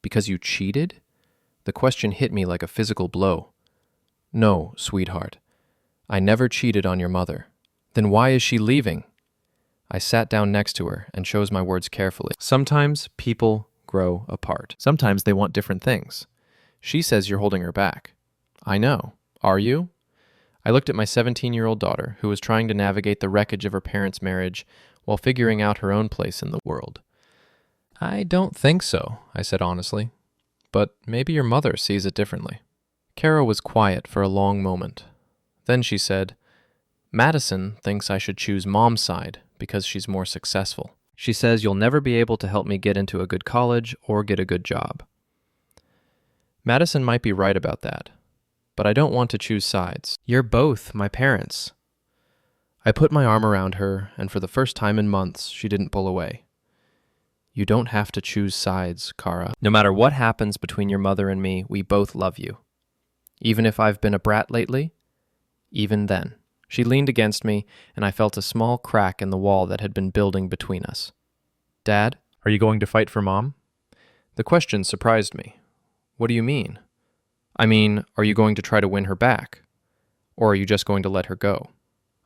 Because you cheated? The question hit me like a physical blow. No, sweetheart. I never cheated on your mother. Then why is she leaving? I sat down next to her and chose my words carefully. Sometimes people grow apart. Sometimes they want different things. She says you're holding her back. I know. Are you? I looked at my 17-year-old daughter, who was trying to navigate the wreckage of her parents' marriage while figuring out her own place in the world. I don't think so, I said honestly. But maybe your mother sees it differently. Kara was quiet for a long moment. Then she said, Madison thinks I should choose Mom's side because she's more successful. She says you'll never be able to help me get into a good college or get a good job. Madison might be right about that, but I don't want to choose sides. You're both my parents. I put my arm around her, and for the first time in months, she didn't pull away. You don't have to choose sides, Kara. No matter what happens between your mother and me, we both love you. Even if I've been a brat lately, even then. She leaned against me, and I felt a small crack in the wall that had been building between us. Dad, are you going to fight for Mom? The question surprised me. What do you mean? I mean, are you going to try to win her back? Or are you just going to let her go?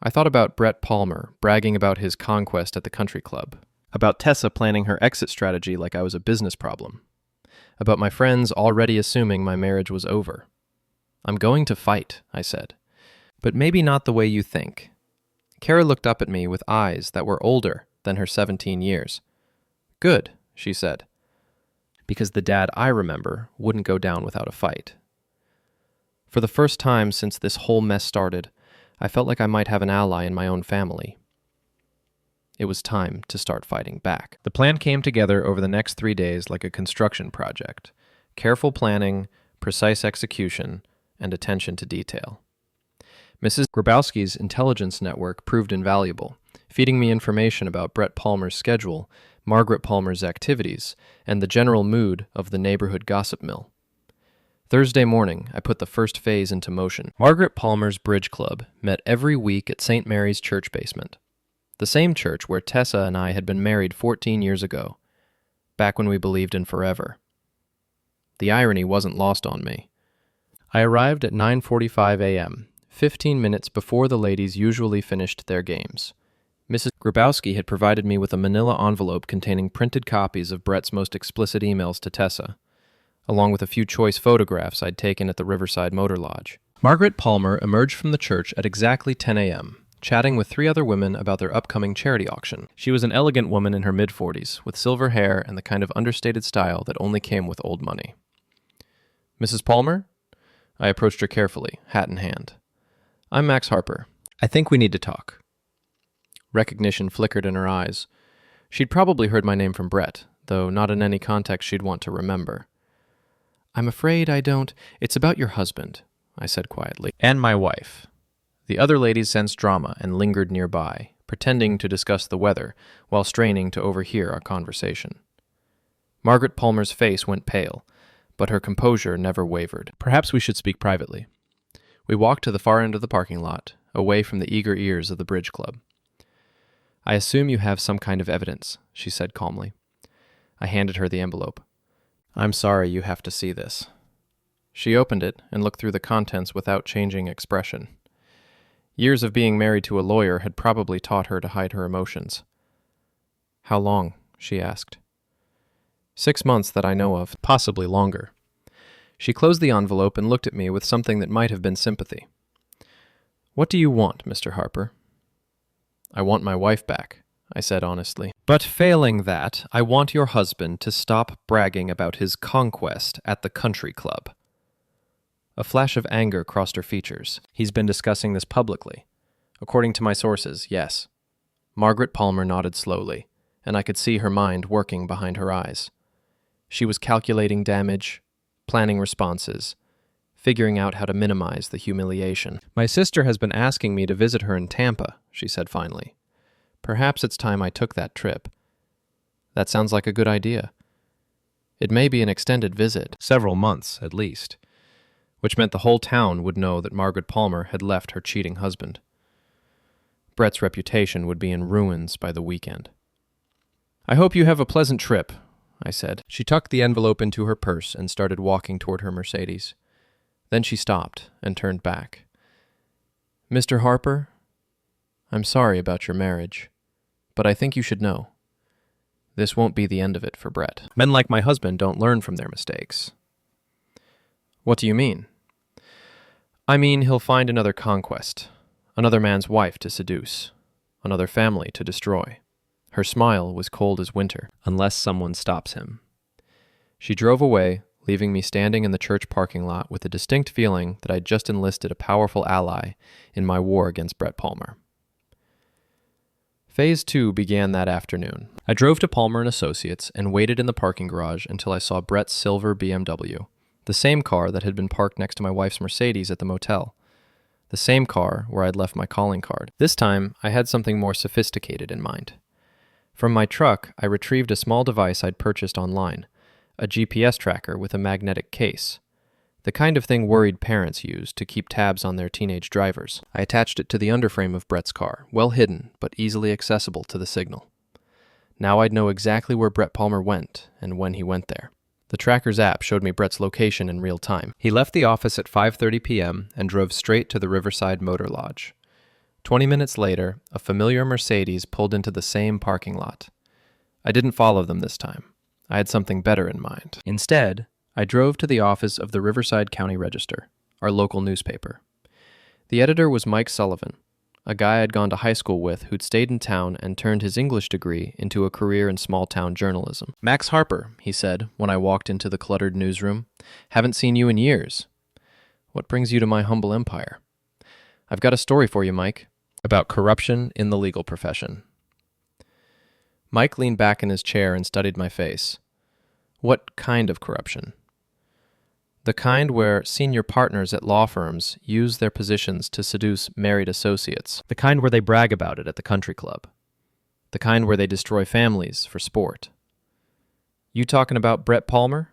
I thought about Brett Palmer bragging about his conquest at the country club, about Tessa planning her exit strategy like I was a business problem, about my friends already assuming my marriage was over. I'm going to fight, I said. But maybe not the way you think. Kara looked up at me with eyes that were older than her 17 years. Good, she said. Because the dad I remember wouldn't go down without a fight. For the first time since this whole mess started, I felt like I might have an ally in my own family. It was time to start fighting back. The plan came together over the next 3 days like a construction project. Careful planning, precise execution, and attention to detail. Mrs. Grabowski's intelligence network proved invaluable, feeding me information about Brett Palmer's schedule Margaret Palmer's activities, and the general mood of the neighborhood gossip mill. Thursday morning, I put the first phase into motion. Margaret Palmer's Bridge Club met every week at St. Mary's Church basement, the same church where Tessa and I had been married 14 years ago, back when we believed in forever. The irony wasn't lost on me. I arrived at 9:45 a.m., 15 minutes before the ladies usually finished their games. Mrs. Grabowski had provided me with a manila envelope containing printed copies of Brett's most explicit emails to Tessa, along with a few choice photographs I'd taken at the Riverside Motor Lodge. Margaret Palmer emerged from the church at exactly 10 a.m., chatting with 3 other women about their upcoming charity auction. She was an elegant woman in her mid-40s, with silver hair and the kind of understated style that only came with old money. Mrs. Palmer? I approached her carefully, hat in hand. I'm Max Harper. I think we need to talk. Recognition flickered in her eyes. She'd probably heard my name from Brett, though not in any context she'd want to remember. I'm afraid I don't. It's about your husband, I said quietly. And my wife. The other ladies sensed drama and lingered nearby, pretending to discuss the weather while straining to overhear our conversation. Margaret Palmer's face went pale, but her composure never wavered. Perhaps we should speak privately. We walked to the far end of the parking lot, away from the eager ears of the Bridge Club. I assume you have some kind of evidence, she said calmly. I handed her the envelope. I'm sorry you have to see this. She opened it and looked through the contents without changing expression. Years of being married to a lawyer had probably taught her to hide her emotions. How long? She asked. 6 months that I know of, possibly longer. She closed the envelope and looked at me with something that might have been sympathy. What do you want, Mr. Harper? I want my wife back, I said honestly. But failing that, I want your husband to stop bragging about his conquest at the country club. A flash of anger crossed her features. He's been discussing this publicly. According to my sources, yes. Margaret Palmer nodded slowly, and I could see her mind working behind her eyes. She was calculating damage, planning responses, figuring out how to minimize the humiliation. My sister has been asking me to visit her in Tampa, she said finally. Perhaps it's time I took that trip. That sounds like a good idea. It may be an extended visit, several months at least, which meant the whole town would know that Margaret Palmer had left her cheating husband. Brett's reputation would be in ruins by the weekend. I hope you have a pleasant trip, I said. She tucked the envelope into her purse and started walking toward her Mercedes. Then she stopped and turned back. Mr. Harper, I'm sorry about your marriage, but I think you should know. This won't be the end of it for Brett. Men like my husband don't learn from their mistakes. What do you mean? I mean he'll find another conquest, another man's wife to seduce, another family to destroy. Her smile was cold as winter, unless someone stops him. She drove away, leaving me standing in the church parking lot with a distinct feeling that I'd just enlisted a powerful ally in my war against Brett Palmer. Phase 2 began that afternoon. I drove to Palmer & Associates and waited in the parking garage until I saw Brett's silver BMW, the same car that had been parked next to my wife's Mercedes at the motel, the same car where I'd left my calling card. This time, I had something more sophisticated in mind. From my truck, I retrieved a small device I'd purchased online, a GPS tracker with a magnetic case, the kind of thing worried parents use to keep tabs on their teenage drivers. I attached it to the underframe of Brett's car, well hidden but easily accessible to the signal. Now I'd know exactly where Brett Palmer went and when he went there. The tracker's app showed me Brett's location in real time. He left the office at 5:30 p.m. and drove straight to the Riverside Motor Lodge. 20 minutes later, a familiar Mercedes pulled into the same parking lot. I didn't follow them this time. I had something better in mind. Instead, I drove to the office of the Riverside County Register, our local newspaper. The editor was Mike Sullivan, a guy I'd gone to high school with who'd stayed in town and turned his English degree into a career in small-town journalism. Max Harper, he said when I walked into the cluttered newsroom. Haven't seen you in years. What brings you to my humble empire? I've got a story for you, Mike, about corruption in the legal profession. Mike leaned back in his chair and studied my face. What kind of corruption? The kind where senior partners at law firms use their positions to seduce married associates. The kind where they brag about it at the country club. The kind where they destroy families for sport. You talking about Brett Palmer?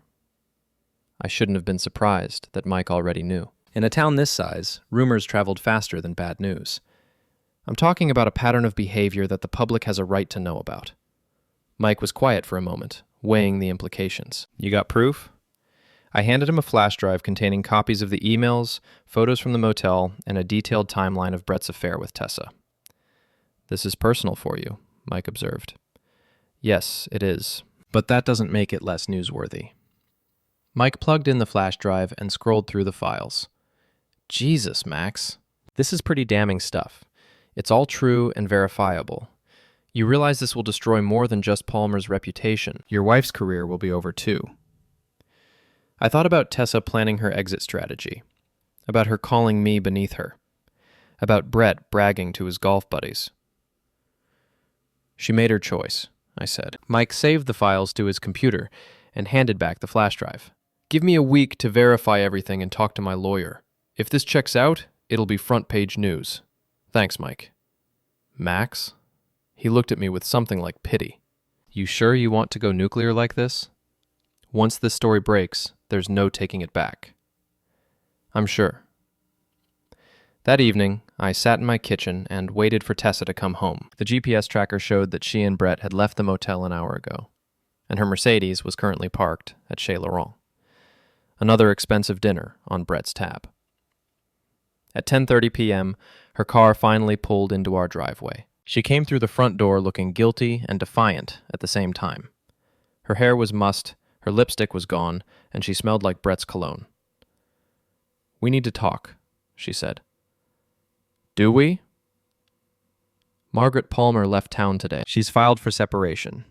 I shouldn't have been surprised that Mike already knew. In a town this size, rumors traveled faster than bad news. I'm talking about a pattern of behavior that the public has a right to know about. Mike was quiet for a moment, weighing the implications. You got proof? I handed him a flash drive containing copies of the emails, photos from the motel, and a detailed timeline of Brett's affair with Tessa. This is personal for you, Mike observed. Yes, it is, but that doesn't make it less newsworthy. Mike plugged in the flash drive and scrolled through the files. Jesus, Max. This is pretty damning stuff. It's all true and verifiable. You realize this will destroy more than just Palmer's reputation. Your wife's career will be over too. I thought about Tessa planning her exit strategy, about her calling me beneath her, about Brett bragging to his golf buddies. She made her choice, I said. Mike saved the files to his computer and handed back the flash drive. Give me a week to verify everything and talk to my lawyer. If this checks out, it'll be front-page news. Thanks, Mike. Max? He looked at me with something like pity. You sure you want to go nuclear like this? Once this story breaks, there's no taking it back. I'm sure. That evening, I sat in my kitchen and waited for Tessa to come home. The GPS tracker showed that she and Brett had left the motel an hour ago, and her Mercedes was currently parked at Chez Laurent. Another expensive dinner on Brett's tab. At 10:30 p.m., her car finally pulled into our driveway. She came through the front door looking guilty and defiant at the same time. Her hair was mussed, her lipstick was gone, and she smelled like Brett's cologne. We need to talk, she said. Do we? Margaret Palmer left town today. She's filed for separation.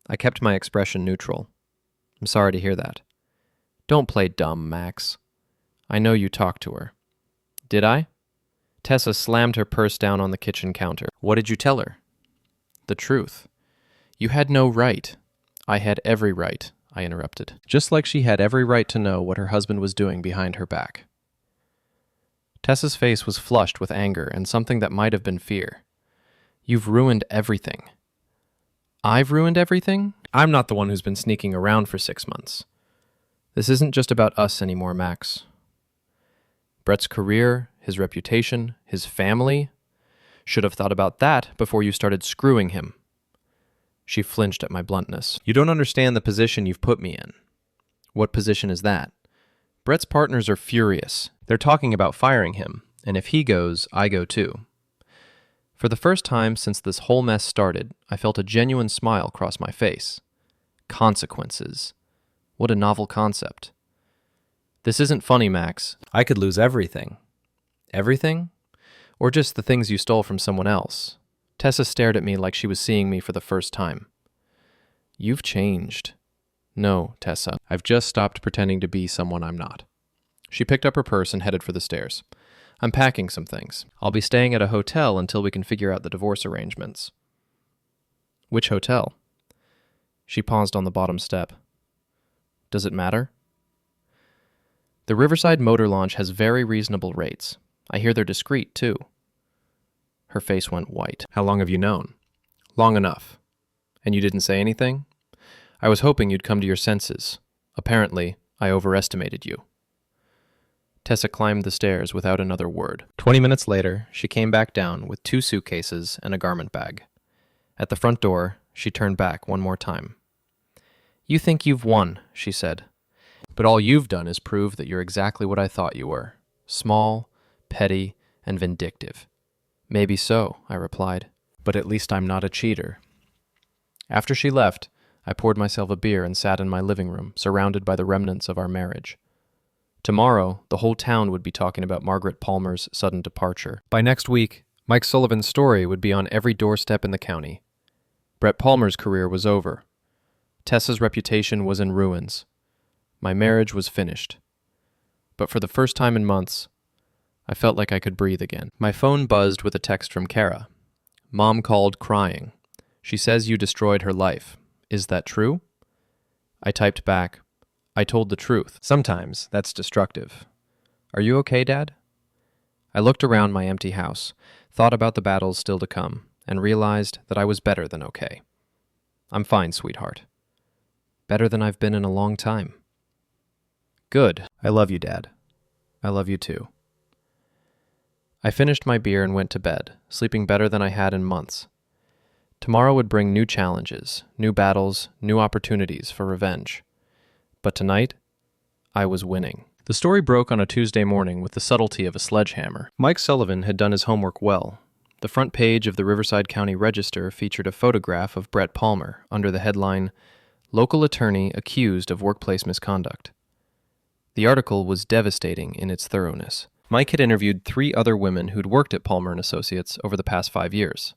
I kept my expression neutral. I'm sorry to hear that. Don't play dumb, Max. I know you talked to her. Did I? Tessa slammed her purse down on the kitchen counter. What did you tell her? The truth. You had no right. I had every right, I interrupted. Just like she had every right to know what her husband was doing behind her back. Tessa's face was flushed with anger and something that might have been fear. You've ruined everything. I've ruined everything? I'm not the one who's been sneaking around for 6 months. This isn't just about us anymore, Max. Brett's career, his reputation, his family. Should have thought about that before you started screwing him. She flinched at my bluntness. You don't understand the position you've put me in. What position is that? Brett's partners are furious. They're talking about firing him, and if he goes, I go too. For the first time since this whole mess started, I felt a genuine smile cross my face. Consequences. What a novel concept. This isn't funny, Max. I could lose everything. Everything? Or just the things you stole from someone else? Tessa stared at me like she was seeing me for the first time. You've changed. No, Tessa. I've just stopped pretending to be someone I'm not. She picked up her purse and headed for the stairs. I'm packing some things. I'll be staying at a hotel until we can figure out the divorce arrangements. Which hotel? She paused on the bottom step. Does it matter? The Riverside Motor Launch has very reasonable rates. I hear they're discreet, too. Her face went white. How long have you known? Long enough. And you didn't say anything? I was hoping you'd come to your senses. Apparently, I overestimated you. Tessa climbed the stairs without another word. 20 minutes later, she came back down with 2 suitcases and a garment bag. At the front door, she turned back one more time. You think you've won, she said. But all you've done is prove that you're exactly what I thought you were. Small, petty, and vindictive. Maybe so, I replied. But at least I'm not a cheater. After she left, I poured myself a beer and sat in my living room, surrounded by the remnants of our marriage. Tomorrow, the whole town would be talking about Margaret Palmer's sudden departure. By next week, Mike Sullivan's story would be on every doorstep in the county. Brett Palmer's career was over. Tessa's reputation was in ruins. My marriage was finished. But for the first time in months, I felt like I could breathe again. My phone buzzed with a text from Kara. Mom called crying. She says you destroyed her life. Is that true? I typed back, I told the truth. Sometimes that's destructive. Are you okay, Dad? I looked around my empty house, thought about the battles still to come, and realized that I was better than okay. I'm fine, sweetheart. Better than I've been in a long time. Good. I love you, Dad. I love you too. I finished my beer and went to bed, sleeping better than I had in months. Tomorrow would bring new challenges, new battles, new opportunities for revenge. But tonight, I was winning. The story broke on a Tuesday morning with the subtlety of a sledgehammer. Mike Sullivan had done his homework well. The front page of the Riverside County Register featured a photograph of Brett Palmer under the headline, "Local Attorney Accused of Workplace Misconduct." The article was devastating in its thoroughness. Mike had interviewed 3 other women who'd worked at Palmer & Associates over the past 5 years,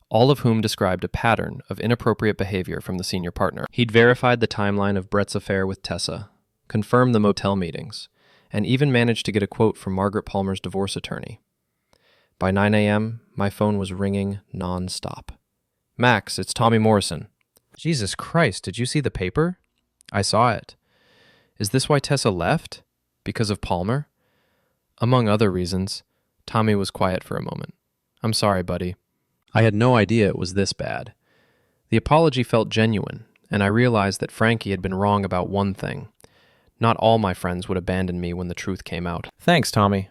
all of whom described a pattern of inappropriate behavior from the senior partner. He'd verified the timeline of Brett's affair with Tessa, confirmed the motel meetings, and even managed to get a quote from Margaret Palmer's divorce attorney. By 9 a.m., my phone was ringing non-stop. "Max, it's Tommy Morrison." "Jesus Christ, did you see the paper?" "I saw it." "Is this why Tessa left? Because of Palmer?" Among other reasons, Tommy was quiet for a moment. "I'm sorry, buddy. I had no idea it was this bad." The apology felt genuine, and I realized that Frankie had been wrong about one thing. Not all my friends would abandon me when the truth came out. "Thanks, Tommy.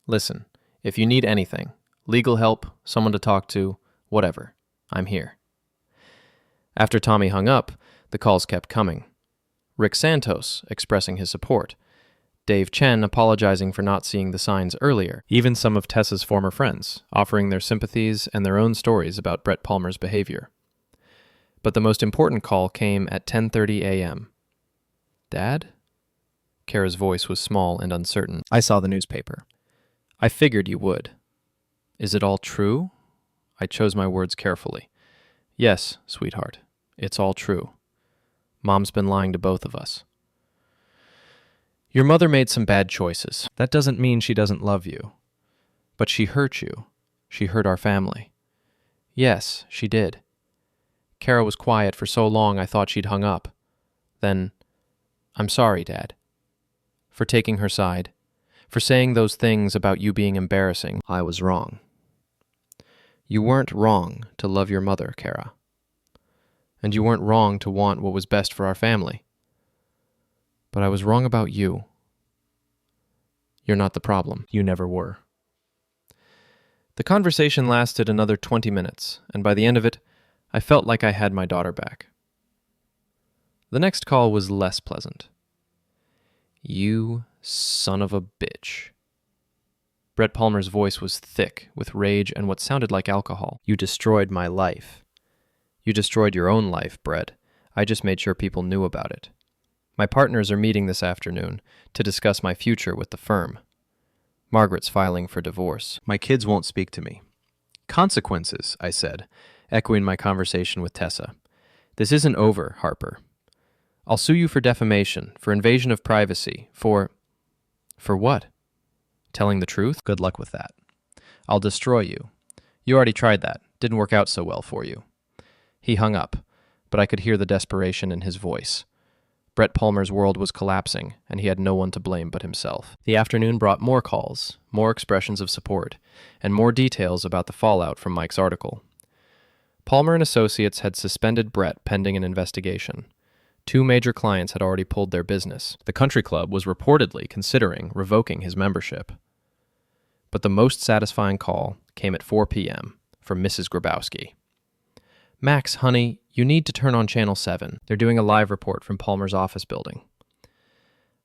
Listen, if you need anything, legal help, someone to talk to, whatever, I'm here." After Tommy hung up, the calls kept coming. Rick Santos expressing his support. Dave Chen apologizing for not seeing the signs earlier. Even some of Tessa's former friends offering their sympathies and their own stories about Brett Palmer's behavior. But the most important call came at 10:30 a.m. "Dad?" Kara's voice was small and uncertain. "I saw the newspaper. I figured you would. Is it all true?" I chose my words carefully. "Yes, sweetheart. It's all true. Mom's been lying to both of us. Your mother made some bad choices. That doesn't mean she doesn't love you. But she hurt you. She hurt our family." "Yes, she did." Kara was quiet for so long I thought she'd hung up. Then, "I'm sorry, Dad. For taking her side. For saying those things about you being embarrassing. I was wrong." "You weren't wrong to love your mother, Kara. And you weren't wrong to want what was best for our family. But I was wrong about you. You're not the problem. You never were." The conversation lasted another 20 minutes, and by the end of it, I felt like I had my daughter back. The next call was less pleasant. "You son of a bitch." Brett Palmer's voice was thick with rage and what sounded like alcohol. "You destroyed my life." "You destroyed your own life, Brett. I just made sure people knew about it. My partners are meeting this afternoon to discuss my future with the firm. Margaret's filing for divorce. My kids won't speak to me." "Consequences," I said, echoing my conversation with Tessa. "This isn't over, Harper. I'll sue you for defamation, for invasion of privacy, for what? Telling the truth? Good luck with that. I'll destroy you. You already tried that. Didn't work out so well for you." He hung up, but I could hear the desperation in his voice. Brett Palmer's world was collapsing, and he had no one to blame but himself. The afternoon brought more calls, more expressions of support, and more details about the fallout from Mike's article. Palmer & Associates had suspended Brett pending an investigation. 2 major clients had already pulled their business. The country club was reportedly considering revoking his membership. But the most satisfying call came at 4 p.m. from Mrs. Grabowski. "Max, honey, you need to turn on Channel 7. They're doing a live report from Palmer's office building."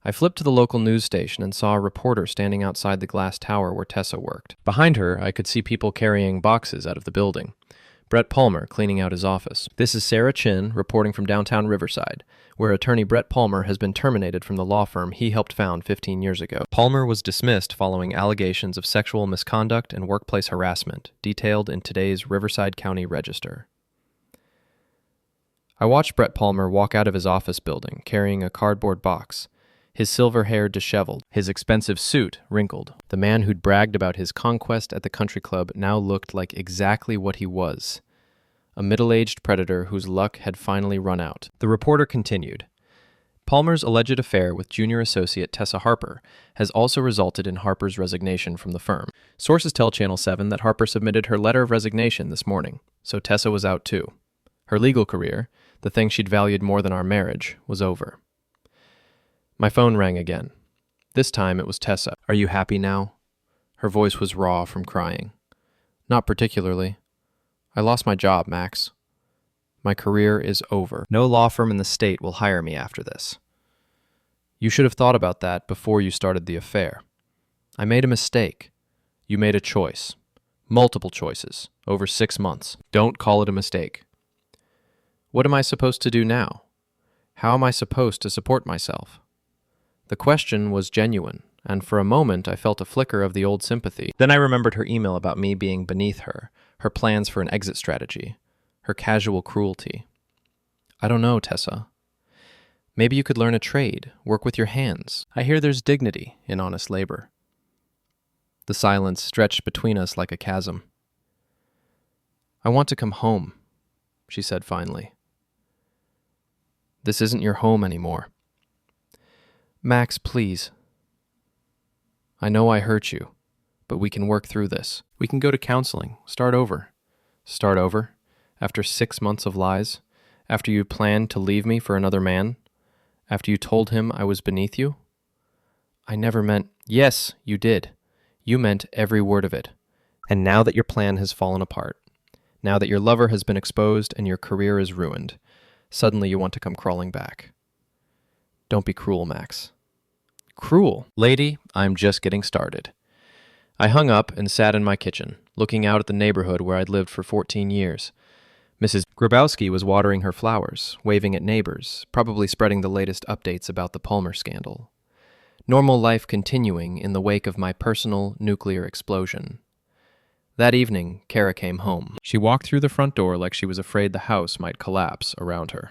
I flipped to the local news station and saw a reporter standing outside the glass tower where Tessa worked. Behind her, I could see people carrying boxes out of the building. Brett Palmer cleaning out his office. "This is Sarah Chin reporting from downtown Riverside, where attorney Brett Palmer has been terminated from the law firm he helped found 15 years ago. Palmer was dismissed following allegations of sexual misconduct and workplace harassment, detailed in today's Riverside County Register." I watched Brett Palmer walk out of his office building carrying a cardboard box, his silver hair disheveled, his expensive suit wrinkled. The man who'd bragged about his conquest at the country club now looked like exactly what he was, a middle-aged predator whose luck had finally run out. The reporter continued. Palmer's alleged affair with junior associate Tessa Harper has also resulted in Harper's resignation from the firm. Sources tell Channel 7 that Harper submitted her letter of resignation this morning, so Tessa was out too. Her legal career, the thing she'd valued more than our marriage, was over. My phone rang again. This time it was Tessa. "Are you happy now?" Her voice was raw from crying. "Not particularly. I lost my job, Max. My career is over. No law firm in the state will hire me after this. You should have thought about that before you started the affair. I made a mistake. You made a choice. Multiple choices, over 6 months. Don't call it a mistake. What am I supposed to do now? How am I supposed to support myself?" The question was genuine, and for a moment I felt a flicker of the old sympathy. Then I remembered her email about me being beneath her, her plans for an exit strategy, her casual cruelty. "I don't know, Tessa. Maybe you could learn a trade, work with your hands. I hear there's dignity in honest labor." The silence stretched between us like a chasm. "I want to come home," she said finally. "This isn't your home anymore." "Max, please. I know I hurt you, but we can work through this. We can go to counseling, start over." "Start over? After 6 months of lies? After you planned to leave me for another man? After you told him I was beneath you?" "I never meant—" "Yes, you did. You meant every word of it. And now that your plan has fallen apart, now that your lover has been exposed and your career is ruined, suddenly you want to come crawling back. Don't be cruel, Max." "Cruel? Lady, I'm just getting started." I hung up and sat in my kitchen, looking out at the neighborhood where I'd lived for 14 years. Mrs. Grabowski was watering her flowers, waving at neighbors, probably spreading the latest updates about the Palmer scandal. Normal life continuing in the wake of my personal nuclear explosion. That evening, Kara came home. She walked through the front door like she was afraid the house might collapse around her.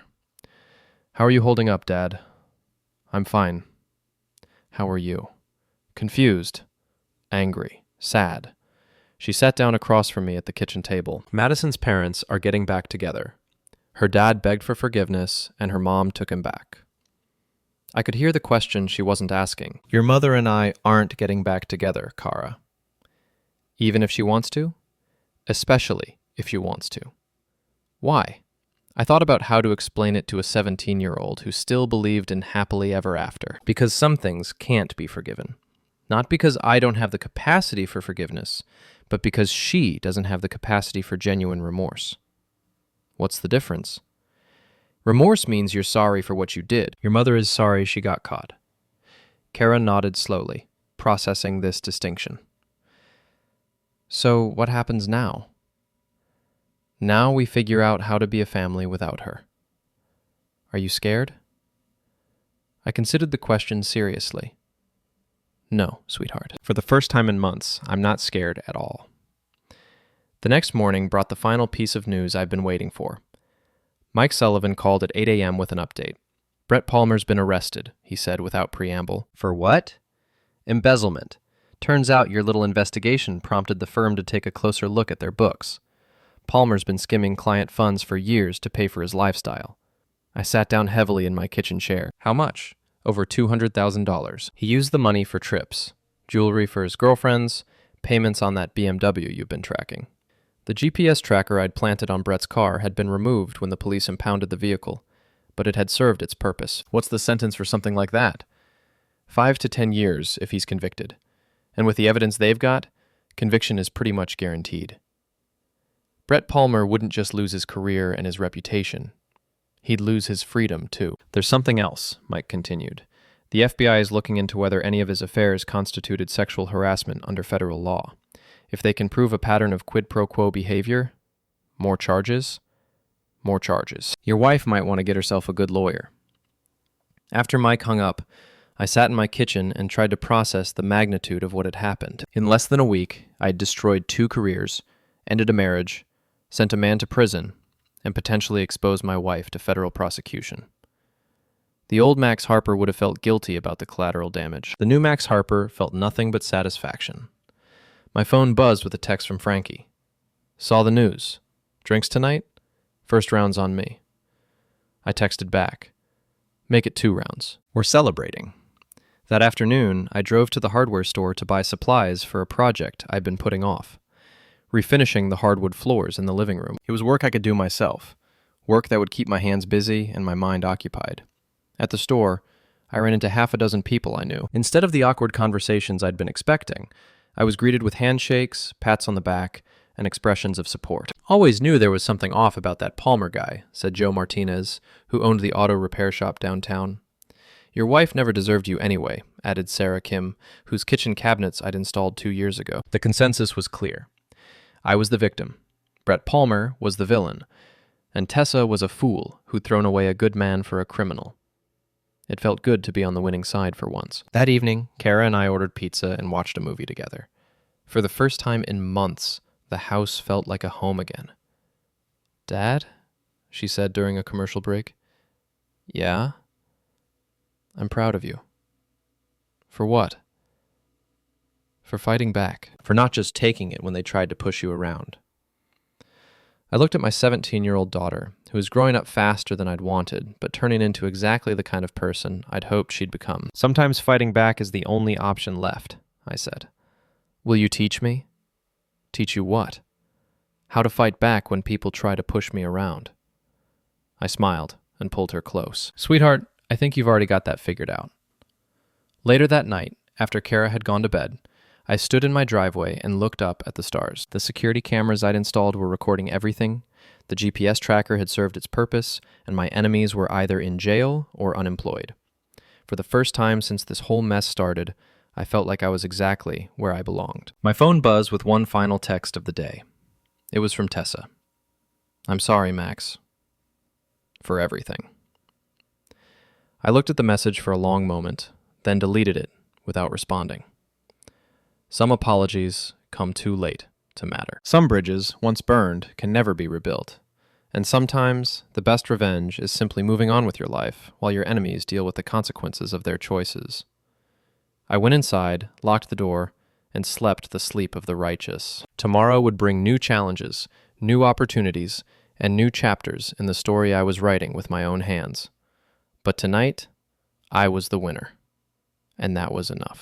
"How are you holding up, Dad?" "I'm fine." "How are you?" "Confused. Angry. Sad." She sat down across from me at the kitchen table. Madison's parents are getting back together. Her dad begged for forgiveness, and her mom took him back. I could hear the question she wasn't asking. "Your mother and I aren't getting back together, Kara." "Even if she wants to?" "Especially if she wants to." "Why?" I thought about how to explain it to a 17-year-old who still believed in happily ever after. Because some things can't be forgiven. Not because I don't have the capacity for forgiveness, but because she doesn't have the capacity for genuine remorse. What's the difference? Remorse means you're sorry for what you did. Your mother is sorry she got caught. Kara nodded slowly, processing this distinction. "So what happens now?" "Now we figure out how to be a family without her." "Are you scared?" I considered the question seriously. "No, sweetheart. For the first time in months, I'm not scared at all." The next morning brought the final piece of news I've been waiting for. Mike Sullivan called at 8 a.m. with an update. "Brett Palmer's been arrested," he said without preamble. "For what?" "Embezzlement. Turns out your little investigation prompted the firm to take a closer look at their books. Palmer's been skimming client funds for years to pay for his lifestyle." I sat down heavily in my kitchen chair. "How much?" "Over $200,000. He used the money for trips, jewelry for his girlfriends, payments on that BMW you've been tracking." The GPS tracker I'd planted on Brett's car had been removed when the police impounded the vehicle, but it had served its purpose. What's the sentence for something like that? 5 to 10 years if he's convicted. And with the evidence they've got, conviction is pretty much guaranteed. Brett Palmer wouldn't just lose his career and his reputation. He'd lose his freedom, too. "There's something else," Mike continued. "The FBI is looking into whether any of his affairs constituted sexual harassment under federal law. If they can prove a pattern of quid pro quo behavior, more charges. Your wife might want to get herself a good lawyer." After Mike hung up, I sat in my kitchen and tried to process the magnitude of what had happened. In less than a week, I had destroyed 2 careers, ended a marriage, sent a man to prison, and potentially exposed my wife to federal prosecution. The old Max Harper would have felt guilty about the collateral damage. The new Max Harper felt nothing but satisfaction. My phone buzzed with a text from Frankie. "Saw the news. Drinks tonight? First round's on me." I texted back. Make it 2 rounds. We're celebrating. That afternoon, I drove to the hardware store to buy supplies for a project I'd been putting off. Refinishing the hardwood floors in the living room. It was work I could do myself. Work that would keep my hands busy and my mind occupied. At the store, I ran into half a dozen people I knew. Instead of the awkward conversations I'd been expecting, I was greeted with handshakes, pats on the back, and expressions of support. Always knew there was something off about that Palmer guy, said Joe Martinez, who owned the auto repair shop downtown. Your wife never deserved you anyway, added Sarah Kim, whose kitchen cabinets I'd installed 2 years ago. The consensus was clear. I was the victim. Brett Palmer was the villain. And Tessa was a fool who'd thrown away a good man for a criminal. It felt good to be on the winning side for once. That evening, Kara and I ordered pizza and watched a movie together. For the first time in months, the house felt like a home again. "Dad?" she said during a commercial break. "Yeah?" "I'm proud of you." "For what?" "For fighting back. For not just taking it when they tried to push you around." I looked at my 17-year-old daughter, who was growing up faster than I'd wanted, but turning into exactly the kind of person I'd hoped she'd become. "Sometimes fighting back is the only option left," I said. "Will you teach me?" "Teach you what?" "How to fight back when people try to push me around." I smiled and pulled her close. "Sweetheart, I think you've already got that figured out." Later that night, after Kara had gone to bed, I stood in my driveway and looked up at the stars. The security cameras I'd installed were recording everything, the GPS tracker had served its purpose, and my enemies were either in jail or unemployed. For the first time since this whole mess started, I felt like I was exactly where I belonged. My phone buzzed with one final text of the day. It was from Tessa. "I'm sorry, Max. For everything." I looked at the message for a long moment, then deleted it without responding. Some apologies come too late to matter. Some bridges, once burned, can never be rebuilt. And sometimes, the best revenge is simply moving on with your life while your enemies deal with the consequences of their choices. I went inside, locked the door, and slept the sleep of the righteous. Tomorrow would bring new challenges, new opportunities, and new chapters in the story I was writing with my own hands. But tonight, I was the winner. And that was enough.